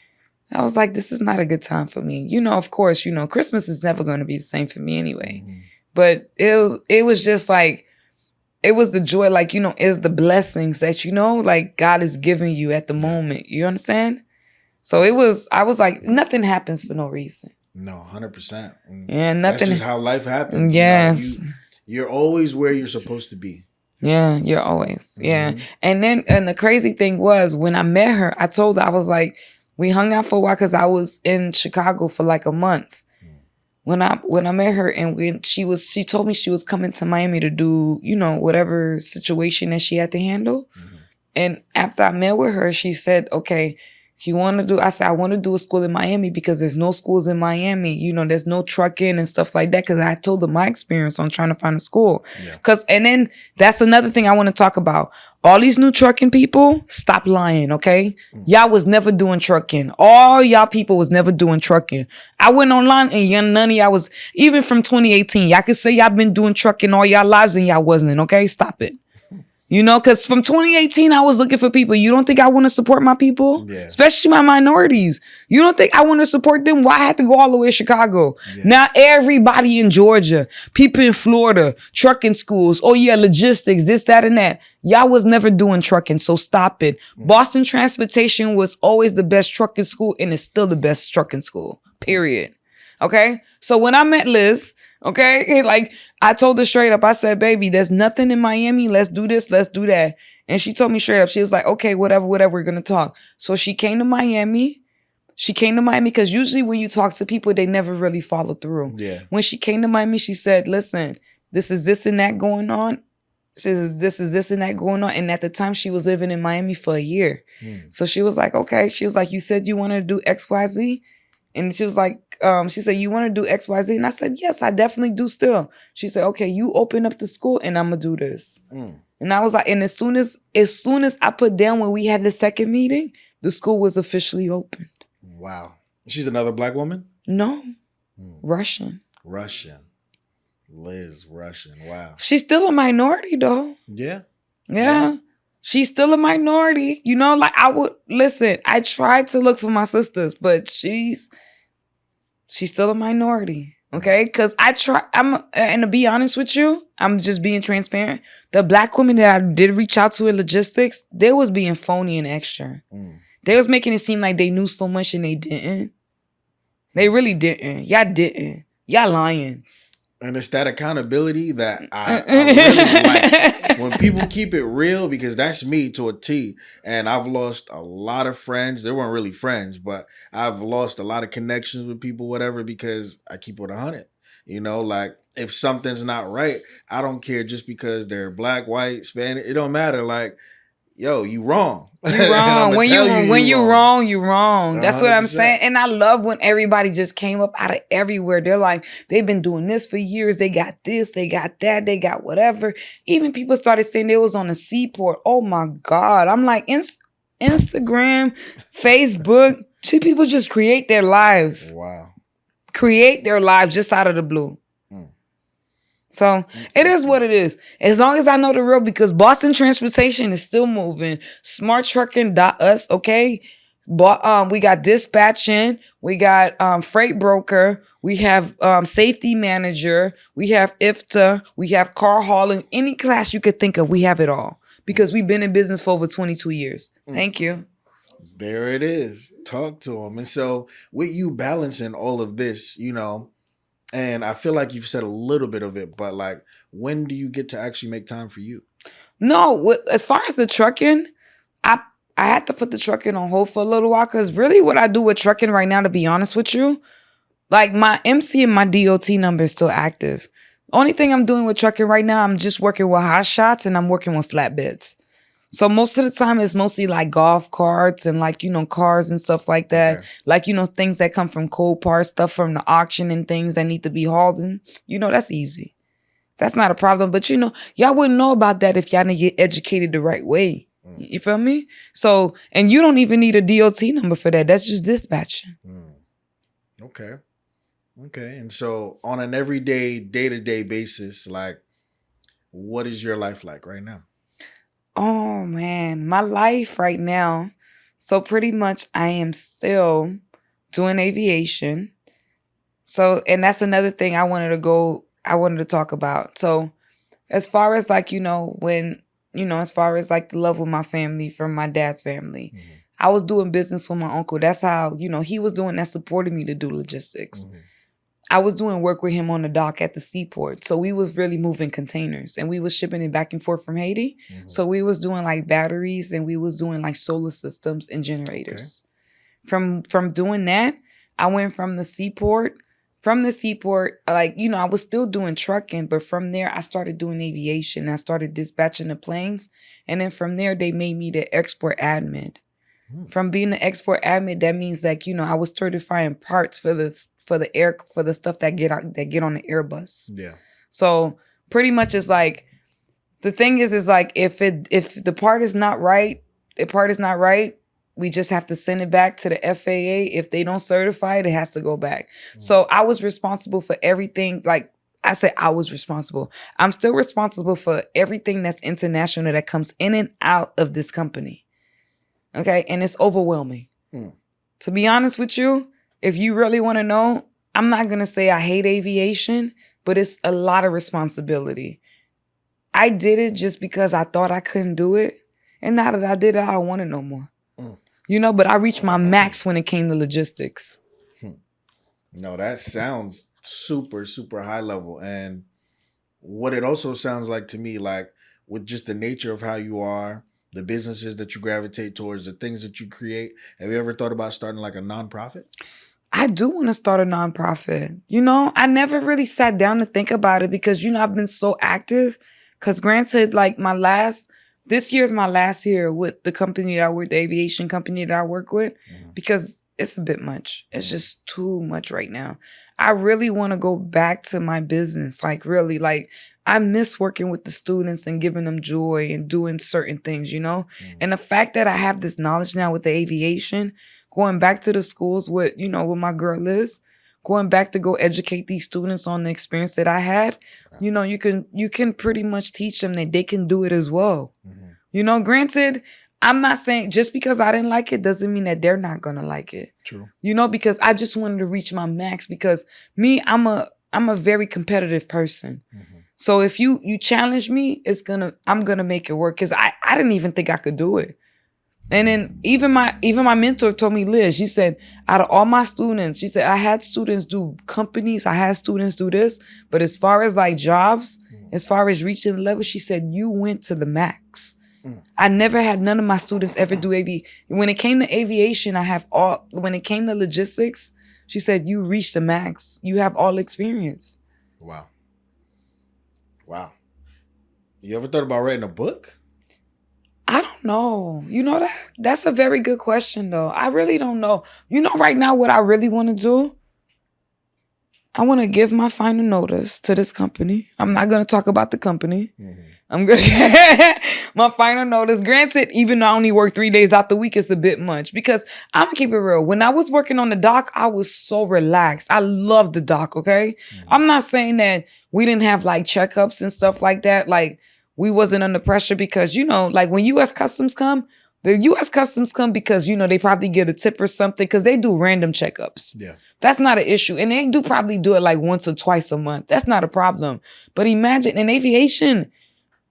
I was like, this is not a good time for me. Of course, Christmas is never going to be the same for me anyway. Mm-hmm. But it was just like, it was the joy, like, is the blessings that, like God is giving you at the moment. You understand? So I was like, nothing happens for no reason. No, 100%. Yeah, That's nothing. just how life happens. Yes. You're always where you're supposed to be. Yeah, you're always. Yeah. Mm-hmm. And the crazy thing was, when I met her, I told her, I was like, we hung out for a while because I was in Chicago for like a month. When I met her, and when she told me she was coming to Miami to do, whatever situation that she had to handle. Mm-hmm. And after I met with her, she said, okay, I said, I want to do a school in Miami because there's no schools in Miami. There's no trucking and stuff like that. Cause I told her my experience on trying to find a school. Yeah. And then that's another thing I want to talk about. All these new trucking people, stop lying, okay? Y'all was never doing trucking. All y'all people was never doing trucking. I went online and none of y'all was, even from 2018, y'all could say y'all been doing trucking all y'all lives and y'all wasn't, okay? Stop it. Because from 2018, I was looking for people. You don't think I want to support my people? Yeah. Especially my minorities. You don't think I want to support them? Why I had to go all the way to Chicago? Yeah. Now everybody in Georgia, people in Florida, trucking schools. Oh yeah, logistics, this, that, and that. Y'all was never doing trucking, so stop it. Boston Transportation was always the best trucking school, and it's still the best trucking school, period. Okay? So when I met Liz, okay, like I told her straight up, I said, baby, there's nothing in Miami. Let's do this. Let's do that. And she told me straight up, she was like, okay, whatever, we're going to talk. So she came to Miami. Because usually when you talk to people, they never really follow through. Yeah. When she came to Miami, she said, listen, this is this and that going on. She says, this is this and that going on. And at the time, she was living in Miami for a year. So she was like, okay. She was like, you said you wanted to do X, Y, Z. And she was like, she said, you want to do X, Y, Z? And I said, yes, I definitely do still. She said, okay, you open up the school and I'm going to do this. And I was like, and as soon as I put down when we had the second meeting, the school was officially opened. Wow. She's another Black woman? No. Russian. Liz, Russian. Wow. She's still a minority though. Yeah. She's still a minority. Like I tried to look for my sisters, but she's still a minority. Okay? Because and to be honest with you, I'm just being transparent. The Black women that I did reach out to in logistics, they was being phony and extra. They was making it seem like they knew so much and they didn't. They really didn't. Y'all didn't. Y'all lying. And it's that accountability that I really like. When people keep it real, because that's me to a T. And I've lost a lot of friends. They weren't really friends, but I've lost a lot of connections with people, whatever, because I keep it 100. Like if something's not right, I don't care just because they're Black, white, Spanish. It don't matter. Like, yo, you wrong. You wrong. when you wrong, you wrong. That's 100%. What I'm saying. And I love when everybody just came up out of everywhere. They're like, they've been doing this for years. They got this, they got that, they got whatever. Even people started saying they was on the seaport. Oh my God. I'm like, Instagram, Facebook, two people just create their lives. Wow. Create their lives just out of the blue. So it is what it is. As long as I know the real, because Boston Transportation is still moving. SmartTrucking.us, okay? We got dispatching. We got freight broker. We have safety manager. We have IFTA. We have car hauling. Any class you could think of, we have it all. Because we've been in business for over 22 years. Thank you. There it is. Talk to them. And so with you balancing all of this, and I feel like you've said a little bit of it, but like, when do you get to actually make time for you? No, as far as the trucking, I had to put the trucking on hold for a little while because really what I do with trucking right now, to be honest with you, like my MC and my DOT number is still active. Only thing I'm doing with trucking right now, I'm just working with hot shots and I'm working with flatbeds. So most of the time it's mostly like golf carts and like, cars and stuff like that. Okay. Like, things that come from cold parts, stuff from the auction and things that need to be hauled in. That's easy. That's not a problem. But y'all wouldn't know about that if y'all didn't get educated the right way. You feel me? So, and you don't even need a DOT number for that. That's just dispatching. Okay. And so on an everyday, day-to-day basis, like, what is your life like right now? Oh man, my life right now. So pretty much I am still doing aviation. So, and that's another thing I wanted to talk about. So as far as like, as far as like the love with my family from my dad's family, I was doing business with my uncle. That's how, he was doing that, supported me to do logistics. I was doing work with him on the dock at the seaport. So we was really moving containers and we was shipping it back and forth from Haiti. So we was doing like batteries and we was doing like solar systems and generators. Okay. From doing that, I went from the seaport, like, I was still doing trucking, but from there I started doing aviation. I started dispatching the planes. And then from there, they made me the export admin. From being the export admin, that means that, I was certifying parts for the stuff that get on the Airbus. Yeah. So pretty much it's like, the thing is like, if the part is not right, we just have to send it back to the FAA. If they don't certify it, it has to go back. So I was responsible for everything. Like I said, I was responsible. I'm still responsible for everything that's international that comes in and out of this company. Okay, and it's overwhelming. To be honest with you, if you really want to know, I'm not going to say I hate aviation, but it's a lot of responsibility. I did it just because I thought I couldn't do it. And now that I did it, I don't want it no more. But I reached my max when it came to logistics. No, that sounds super, super high level. And what it also sounds like to me, like with just the nature of how you are, the businesses that you gravitate towards, the things that you create. Have you ever thought about starting like a nonprofit? I do want to start a nonprofit. I never really sat down to think about it because, I've been so active. Because granted, like this year is my last year with the company that I work, the aviation company that I work with, because it's a bit much. It's just too much right now. I really want to go back to my business. Like really, like I miss working with the students and giving them joy and doing certain things, And the fact that I have this knowledge now with the aviation, going back to the schools with, where my girl is, going back to go educate these students on the experience that I had, you can pretty much teach them that they can do it as well. Granted, I'm not saying just because I didn't like it doesn't mean that they're not going to like it. True. Because I just wanted to reach my max because me, I'm a very competitive person. So if you challenge me, I'm gonna make it work because I didn't even think I could do it. And then even my mentor told me, Liz, she said, out of all my students, she said, I had students do companies, I had students do this, but as far as like jobs, as far as reaching the level, she said, you went to the max. I never had none of my students ever do When it came to aviation, when it came to logistics, she said, you reached the max. You have all experience. Wow. You ever thought about writing a book? I don't know. That's a very good question, though. I really don't know. Right now what I really want to do? I want to give my final notice to this company. I'm not going to talk about the company. I'm going to my final notice. Granted, even though I only work 3 days out the week, it's a bit much because I'm going to keep it real. When I was working on the dock, I was so relaxed. I loved the dock, okay? I'm not saying that we didn't have like checkups and stuff like that. Like we wasn't under pressure because, like when U.S. Customs come, the U.S. Customs come because, they probably get a tip or something because they do random checkups. Yeah. That's not an issue. And they probably do it like once or twice a month. That's not a problem. But imagine in aviation,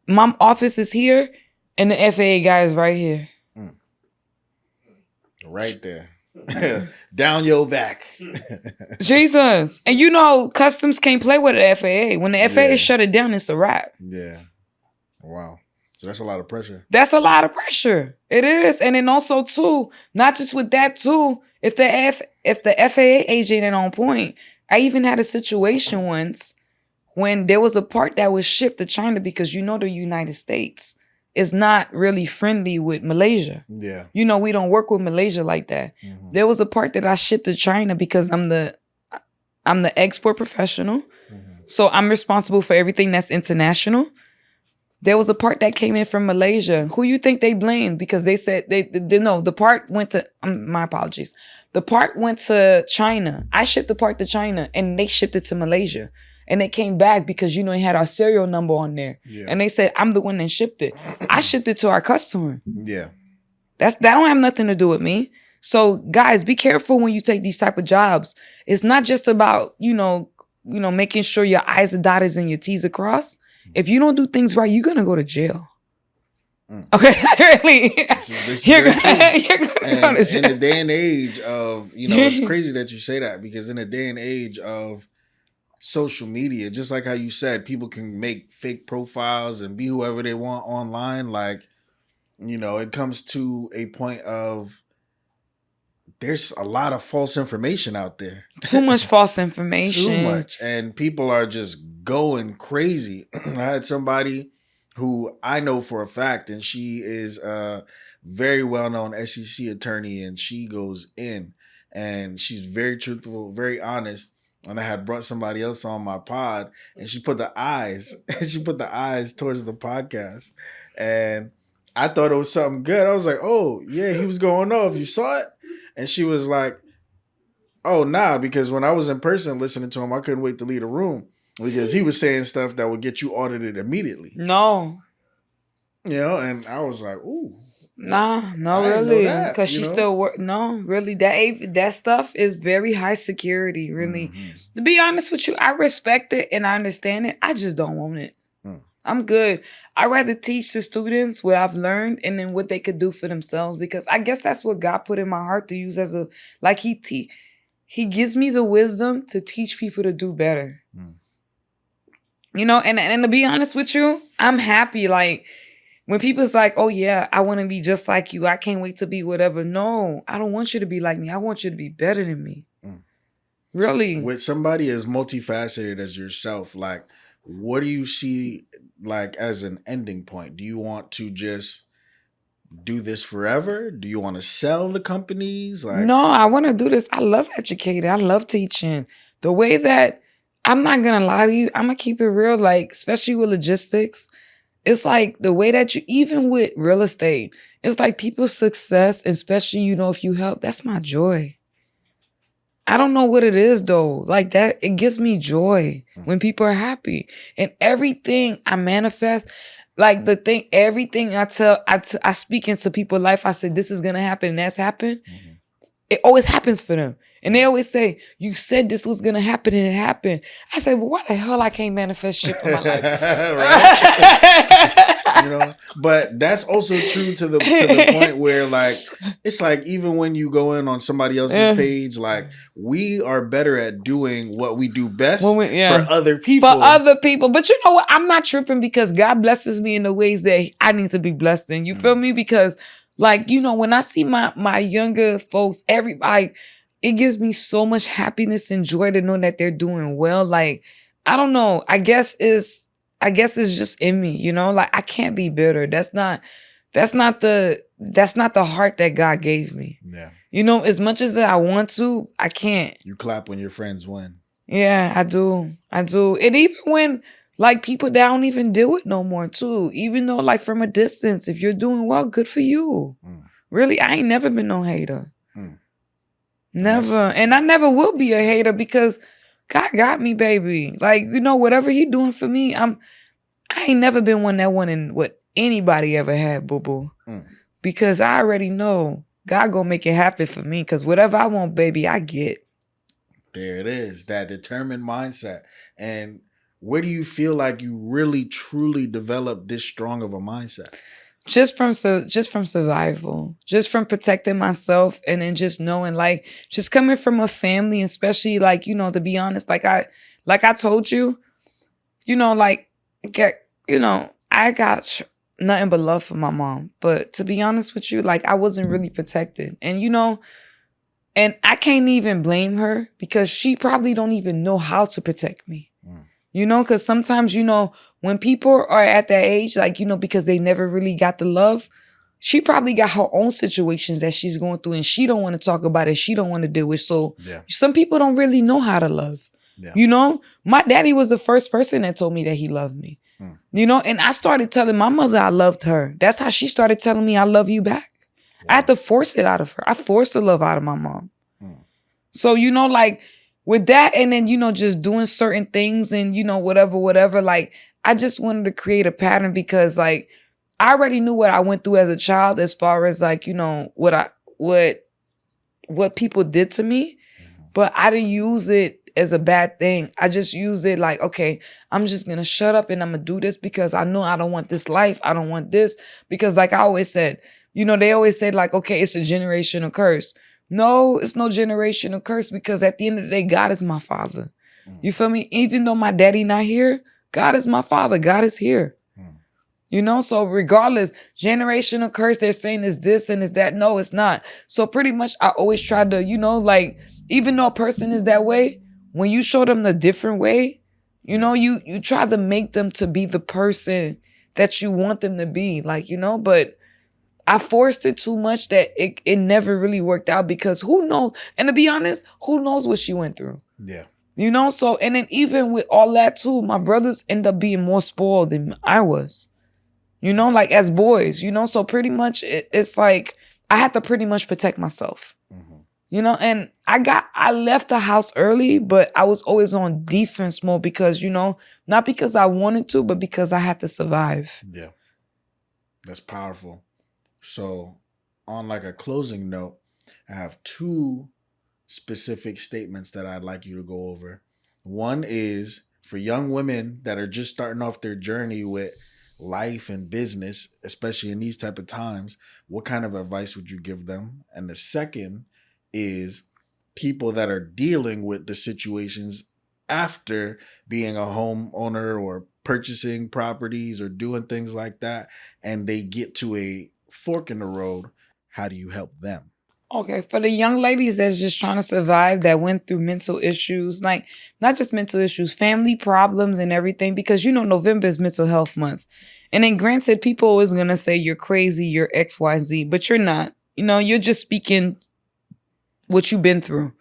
my office is here and the FAA guy is right here. Right there. Down your back. Jesus. And Customs can't play with the FAA. When the FAA shut it down, it's a wrap. Yeah. Wow. So that's a lot of pressure. That's a lot of pressure. It is. And then also, too, not just with that, too, if the FAA agent ain't on point, I even had a situation once when there was a part that was shipped to China because, the United States is not really friendly with Malaysia. Yeah. We don't work with Malaysia like that. There was a part that I shipped to China because I'm the export professional. So I'm responsible for everything that's international. There was a part that came in from Malaysia. Who you think they blamed? Because they said the part went to, my apologies. The part went to China. I shipped the part to China and they shipped it to Malaysia. And they came back because, it had our serial number on there. Yeah. And they said, I'm the one that shipped it. I shipped it to our customer. Yeah. That don't have nothing to do with me. So guys, be careful when you take these type of jobs. It's not just about, making sure your I's are dotted and your T's are crossed. If you don't do things right, you're gonna go to jail. Okay, really. This you're gonna and go to jail. in the day and age of, it's crazy that you say that, because in the day and age of social media, just like how you said, people can make fake profiles and be whoever they want online. Like, it comes to a point of there's a lot of false information out there. Too much false information. Too much. And people are just going crazy. I had somebody who I know for a fact, and she is a very well-known SEC attorney, and she goes in, and she's very truthful, very honest. And I had brought somebody else on my pod, and she put the eyes towards the podcast. And I thought it was something good. I was like, oh, yeah, he was going off. You saw it? And she was like, oh, nah, because when I was in person listening to him, I couldn't wait to leave the room because he was saying stuff that would get you audited immediately. No. And I was like, ooh. Nah, no, really. Because she still no, really. That stuff is very high security, really. Mm-hmm. To be honest with you, I respect it and I understand it. I just don't want it. I'm good. I'd rather teach the students what I've learned and then what they could do for themselves, because I guess that's what God put in my heart to use as he gives me the wisdom to teach people to do better. And to be honest with you, I'm happy. Like, when people's like, oh yeah, I want to be just like you, I can't wait to be whatever. No, I don't want you to be like me. I want you to be better than me. Really. With somebody as multifaceted as yourself, like, what do you see like as an ending point? Do you want to just do this forever? Do you want to sell the companies? Like, no, I want to do this. I love educating. I love teaching. The way that, I'm not going to lie to you, I'm going to keep it real, like, especially with logistics. It's like the way that you, even with real estate, it's like people's success, especially, if you help, that's my joy. I don't know what it is though. Like that, it gives me joy when people are happy. And everything I manifest, like everything I speak into people's life. I say, this is going to happen and that's happened. It always happens for them. And they always say, you said this was going to happen and it happened. I say, well, why the hell I can't manifest shit for my life? But that's also true to the point where, like, it's like, even when you go in on somebody else's page, like, we are better at doing what we do best for other people. For other people. But you know what? I'm not tripping because God blesses me in the ways that I need to be blessed in. You feel me? Because, like, when I see my younger folks, everybody, it gives me so much happiness and joy to know that they're doing well. Like, I don't know. I guess it's just in me, like I can't be bitter. That's not the heart that God gave me. Yeah. As much as I want to, I can't. You clap when your friends win. Yeah, I do. And even when, like, people that I don't even deal with no more too, even though, like, from a distance, if you're doing well, good for you. Really, I ain't never been no hater. Never. And I never will be a hater because God got me, baby. Like, whatever he doing for me, I ain't never been one that wanted what anybody ever had, boo-boo. Because I already know God gonna make it happen for me, because whatever I want, baby, I get. There it is, that determined mindset. And where do you feel like you really, truly developed this strong of a mindset? Just from survival, just from protecting myself, and then just knowing, like, just coming from a family, especially, like, to be honest, like I told you, I got nothing but love for my mom. But to be honest with you, like, I wasn't really protected, and and I can't even blame her because she probably don't even know how to protect me. Because sometimes, when people are at that age, like, because they never really got the love, she probably got her own situations that she's going through and she don't want to talk about it. She don't want to deal with. So some people don't really know how to love. Yeah. My daddy was the first person that told me that he loved me. And I started telling my mother I loved her. That's how she started telling me I love you back. Wow. I had to force it out of her. I forced the love out of my mom. So, like, with that, and then, just doing certain things and, whatever, like, I just wanted to create a pattern because, like, I already knew what I went through as a child as far as, like, what what people did to me, but I didn't use it as a bad thing. I just use it like, okay, I'm just going to shut up and I'm going to do this because I know I don't want this life. I don't want this. Because like I always said, they always said like, okay, it's a generational curse. No, it's no generational curse because at the end of the day, God is my father. You feel me? Even though my daddy not here, God is my father. God is here. So regardless, generational curse, they're saying is this and is that. No, it's not. So pretty much I always try to, like, even though a person is that way, when you show them the different way, you try to make them to be the person that you want them to be. Like, but I forced it too much that it never really worked out because who knows? And to be honest, who knows what she went through? Yeah. So, and then even with all that too, my brothers end up being more spoiled than I was. Like as boys, so pretty much it's like I had to pretty much protect myself, and I left the house early, but I was always on defense mode because, not because I wanted to, but because I had to survive. Yeah. That's powerful. So on like a closing note, I have two specific statements that I'd like you to go over. One is for young women that are just starting off their journey with life and business, especially in these type of times, what kind of advice would you give them? And the second is people that are dealing with the situations after being a homeowner or purchasing properties or doing things like that, and they get to a fork in the road. How do you help them? Okay, for the young ladies that's just trying to survive, that went through mental issues, like not just mental issues, family problems and everything, because November is mental health month. And then granted, people always gonna say you're crazy, you're XYZ, but you're not. You're just speaking what you've been through.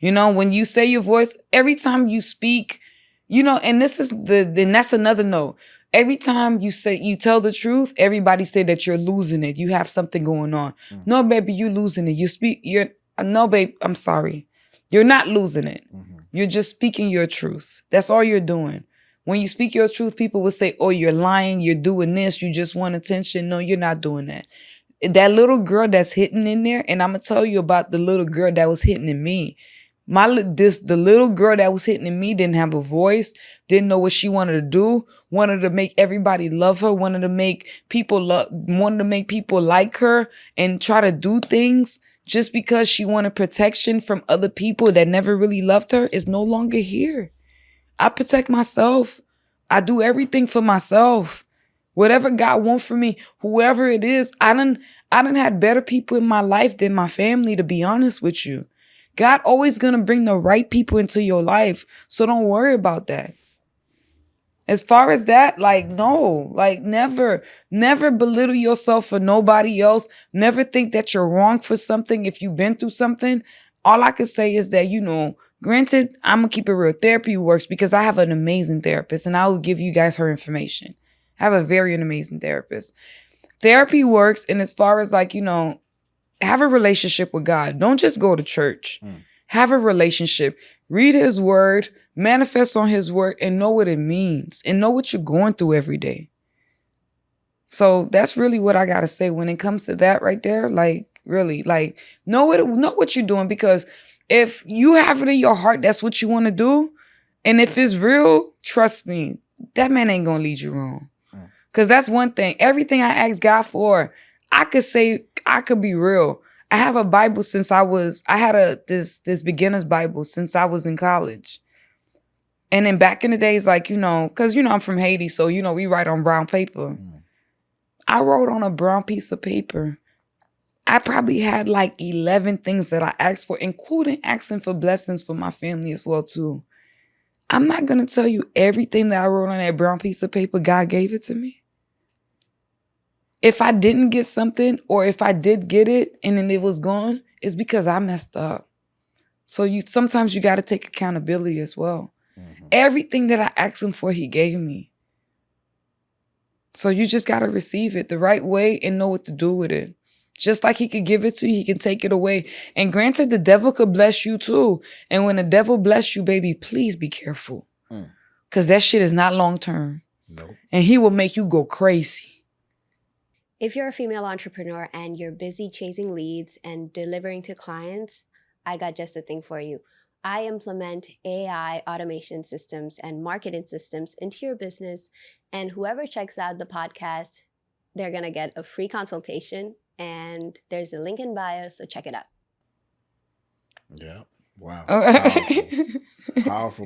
When you say your voice, every time you speak, and this is then that's another note. Every time you tell the truth, everybody say that you're losing it. You have something going on. No, baby, you losing it. No, babe, I'm sorry. You're not losing it. You're just speaking your truth. That's all you're doing. When you speak your truth, people will say, oh, you're lying. You're doing this. You just want attention. No, you're not doing that. That little girl that's hitting in there, and I'm going to tell you about the little girl that was hitting in me. The little girl that was hitting in me didn't have a voice, didn't know what she wanted to do, wanted to make everybody love her, wanted to make people like her and try to do things just because she wanted protection from other people that never really loved her is no longer here. I protect myself. I do everything for myself. Whatever God wants for me, whoever it is, I done had better people in my life than my family, to be honest with you. God always gonna bring the right people into your life. So don't worry about that. As far as that, never belittle yourself for nobody else. Never think that you're wrong for something if you've been through something. All I can say is that, granted, I'm gonna keep it real. Therapy works because I have an amazing therapist and I will give you guys her information. I have a very amazing therapist. Therapy works, and as far as have a relationship with God. Don't just go to church. Have a relationship. Read his word, manifest on his word, and know what it means. And know what you're going through every day. So that's really what I got to say when it comes to that right there. Know what you're doing. Because if you have it in your heart, that's what you want to do. And if it's real, trust me, that man ain't going to lead you wrong. Because that's one thing. Everything I ask God for, I could be real. I have a Bible since I had this beginner's Bible since I was in college. And then back in the days, because, I'm from Haiti, so, we write on brown paper. I wrote on a brown piece of paper. I probably had 11 things that I asked for, including asking for blessings for my family as well, too. I'm not going to tell you everything that I wrote on that brown piece of paper. God gave it to me. If I didn't get something, or if I did get it and then it was gone, it's because I messed up. So sometimes you got to take accountability as well. Everything that I asked him for, he gave me. So you just got to receive it the right way and know what to do with it. Just like he could give it to you, he can take it away. And granted, the devil could bless you too. And when the devil bless you, baby, please be careful. Because that shit is not long term. Nope. And he will make you go crazy. If you're a female entrepreneur and you're busy chasing leads and delivering to clients, I got just a thing for you. I implement AI automation systems and marketing systems into your business. And whoever checks out the podcast, they're going to get a free consultation. And there's a link in bio, so check it out. Yeah. Wow. Oh.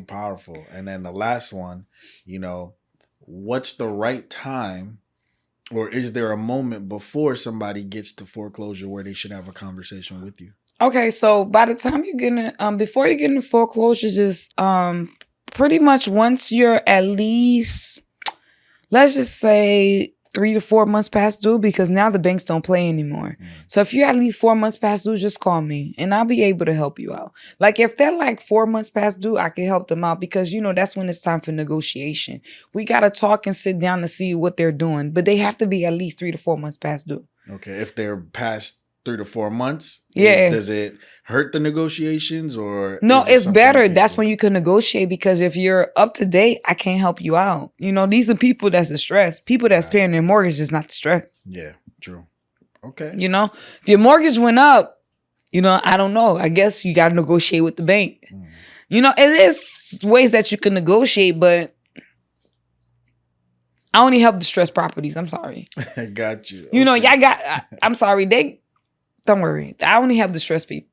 Powerful. And then the last one, what's the right time, or is there a moment before somebody gets to foreclosure where they should have a conversation with you? Okay, so by the time you get in, before you get into foreclosure, just pretty much once you're at least, let's just say 3 to 4 months past due, because now the banks don't play anymore. So if you're at least 4 months past due, just call me and I'll be able to help you out. Like if they're like 4 months past due, I can help them out because that's when it's time for negotiation. We got to talk and sit down to see what they're doing, but they have to be at least 3 to 4 months past due. Okay, if they're past 3 to 4 months, yeah. Does it hurt the negotiations or? No, it's better. That's when you can negotiate, because if you're up to date, I can't help you out. These are people that's distressed. People that's paying their mortgage is not distressed. Yeah, true. Okay. If your mortgage went up, I don't know. I guess you got to negotiate with the bank. It is ways that you can negotiate, but I only help distressed properties. I'm sorry. I got you. I'm sorry. Don't worry. I only have distressed people.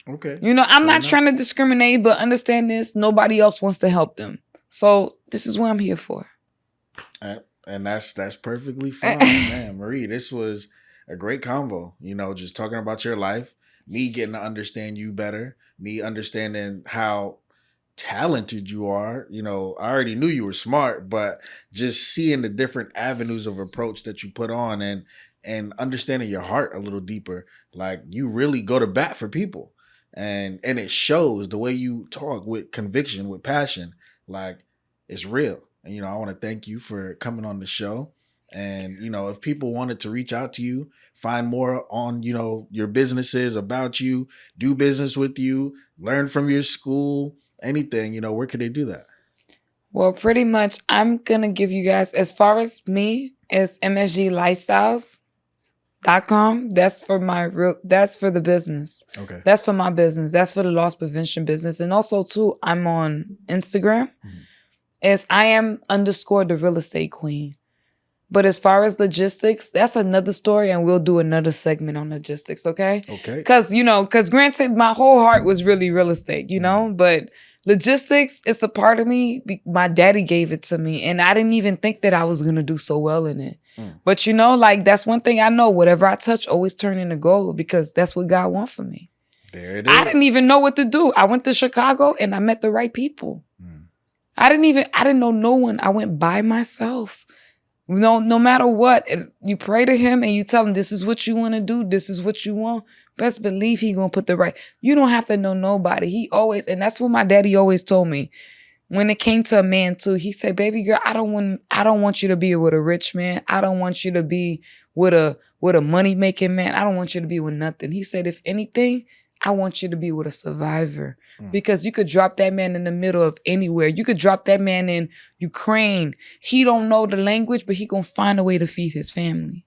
Okay. I'm not trying to discriminate, but understand this. Nobody else wants to help them. So this is what I'm here for. And that's perfectly fine, man. Marie, this was a great convo. Just talking about your life, me getting to understand you better, me understanding how talented you are. I already knew you were smart, but just seeing the different avenues of approach that you put on and understanding your heart a little deeper. Like, you really go to bat for people, and it shows the way you talk with conviction, with passion. Like, it's real. And I want to thank you for coming on the show. And if people wanted to reach out to you, find more on your businesses, about you, do business with you, learn from your school, anything, where could they do that? Well, pretty much I'm gonna give you guys, as far as me, is MSGlifestyles.com. That's for the business. Okay. That's for my business. That's for the loss prevention business. And also too, I'm on Instagram. As I am _ the real estate queen. But as far as logistics, that's another story, and we'll do another segment on logistics, okay? Okay. Because granted, my whole heart was really real estate, but logistics, it's a part of me. My daddy gave it to me, and I didn't even think that I was going to do so well in it. But that's one thing I know. Whatever I touch always turn into gold, because that's what God wants for me. There it is. I didn't even know what to do. I went to Chicago and I met the right people. I didn't know no one. I went by myself. No matter what, you pray to him and you tell him this is what you want to do, this is what you want. Best believe he gonna put the right. You don't have to know nobody. He always, and that's what my daddy always told me. When it came to a man too, he said, "Baby girl, I don't want you to be with a rich man. I don't want you to be with a money making man. I don't want you to be with nothing." He said, "If anything, I want you to be with a survivor." Because you could drop that man in the middle of anywhere. You could drop that man in Ukraine. He don't know the language, but he gonna find a way to feed his family.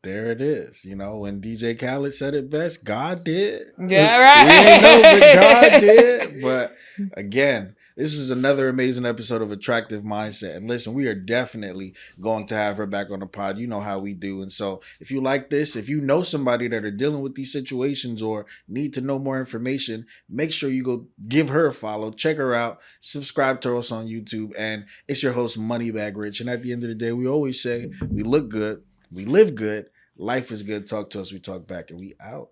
There it is. When DJ Khaled said it best, God did. Yeah, right. We ain't know, but God did. But again, this was another amazing episode of Attractive Mindset. And listen, we are definitely going to have her back on the pod. You know how we do. And so if you like this, if you know somebody that are dealing with these situations or need to know more information, make sure you go give her a follow, check her out, subscribe to us on YouTube. And it's your host, Moneybag Rich. And at the end of the day, we always say we look good, we live good, life is good. Talk to us, we talk back, and we out.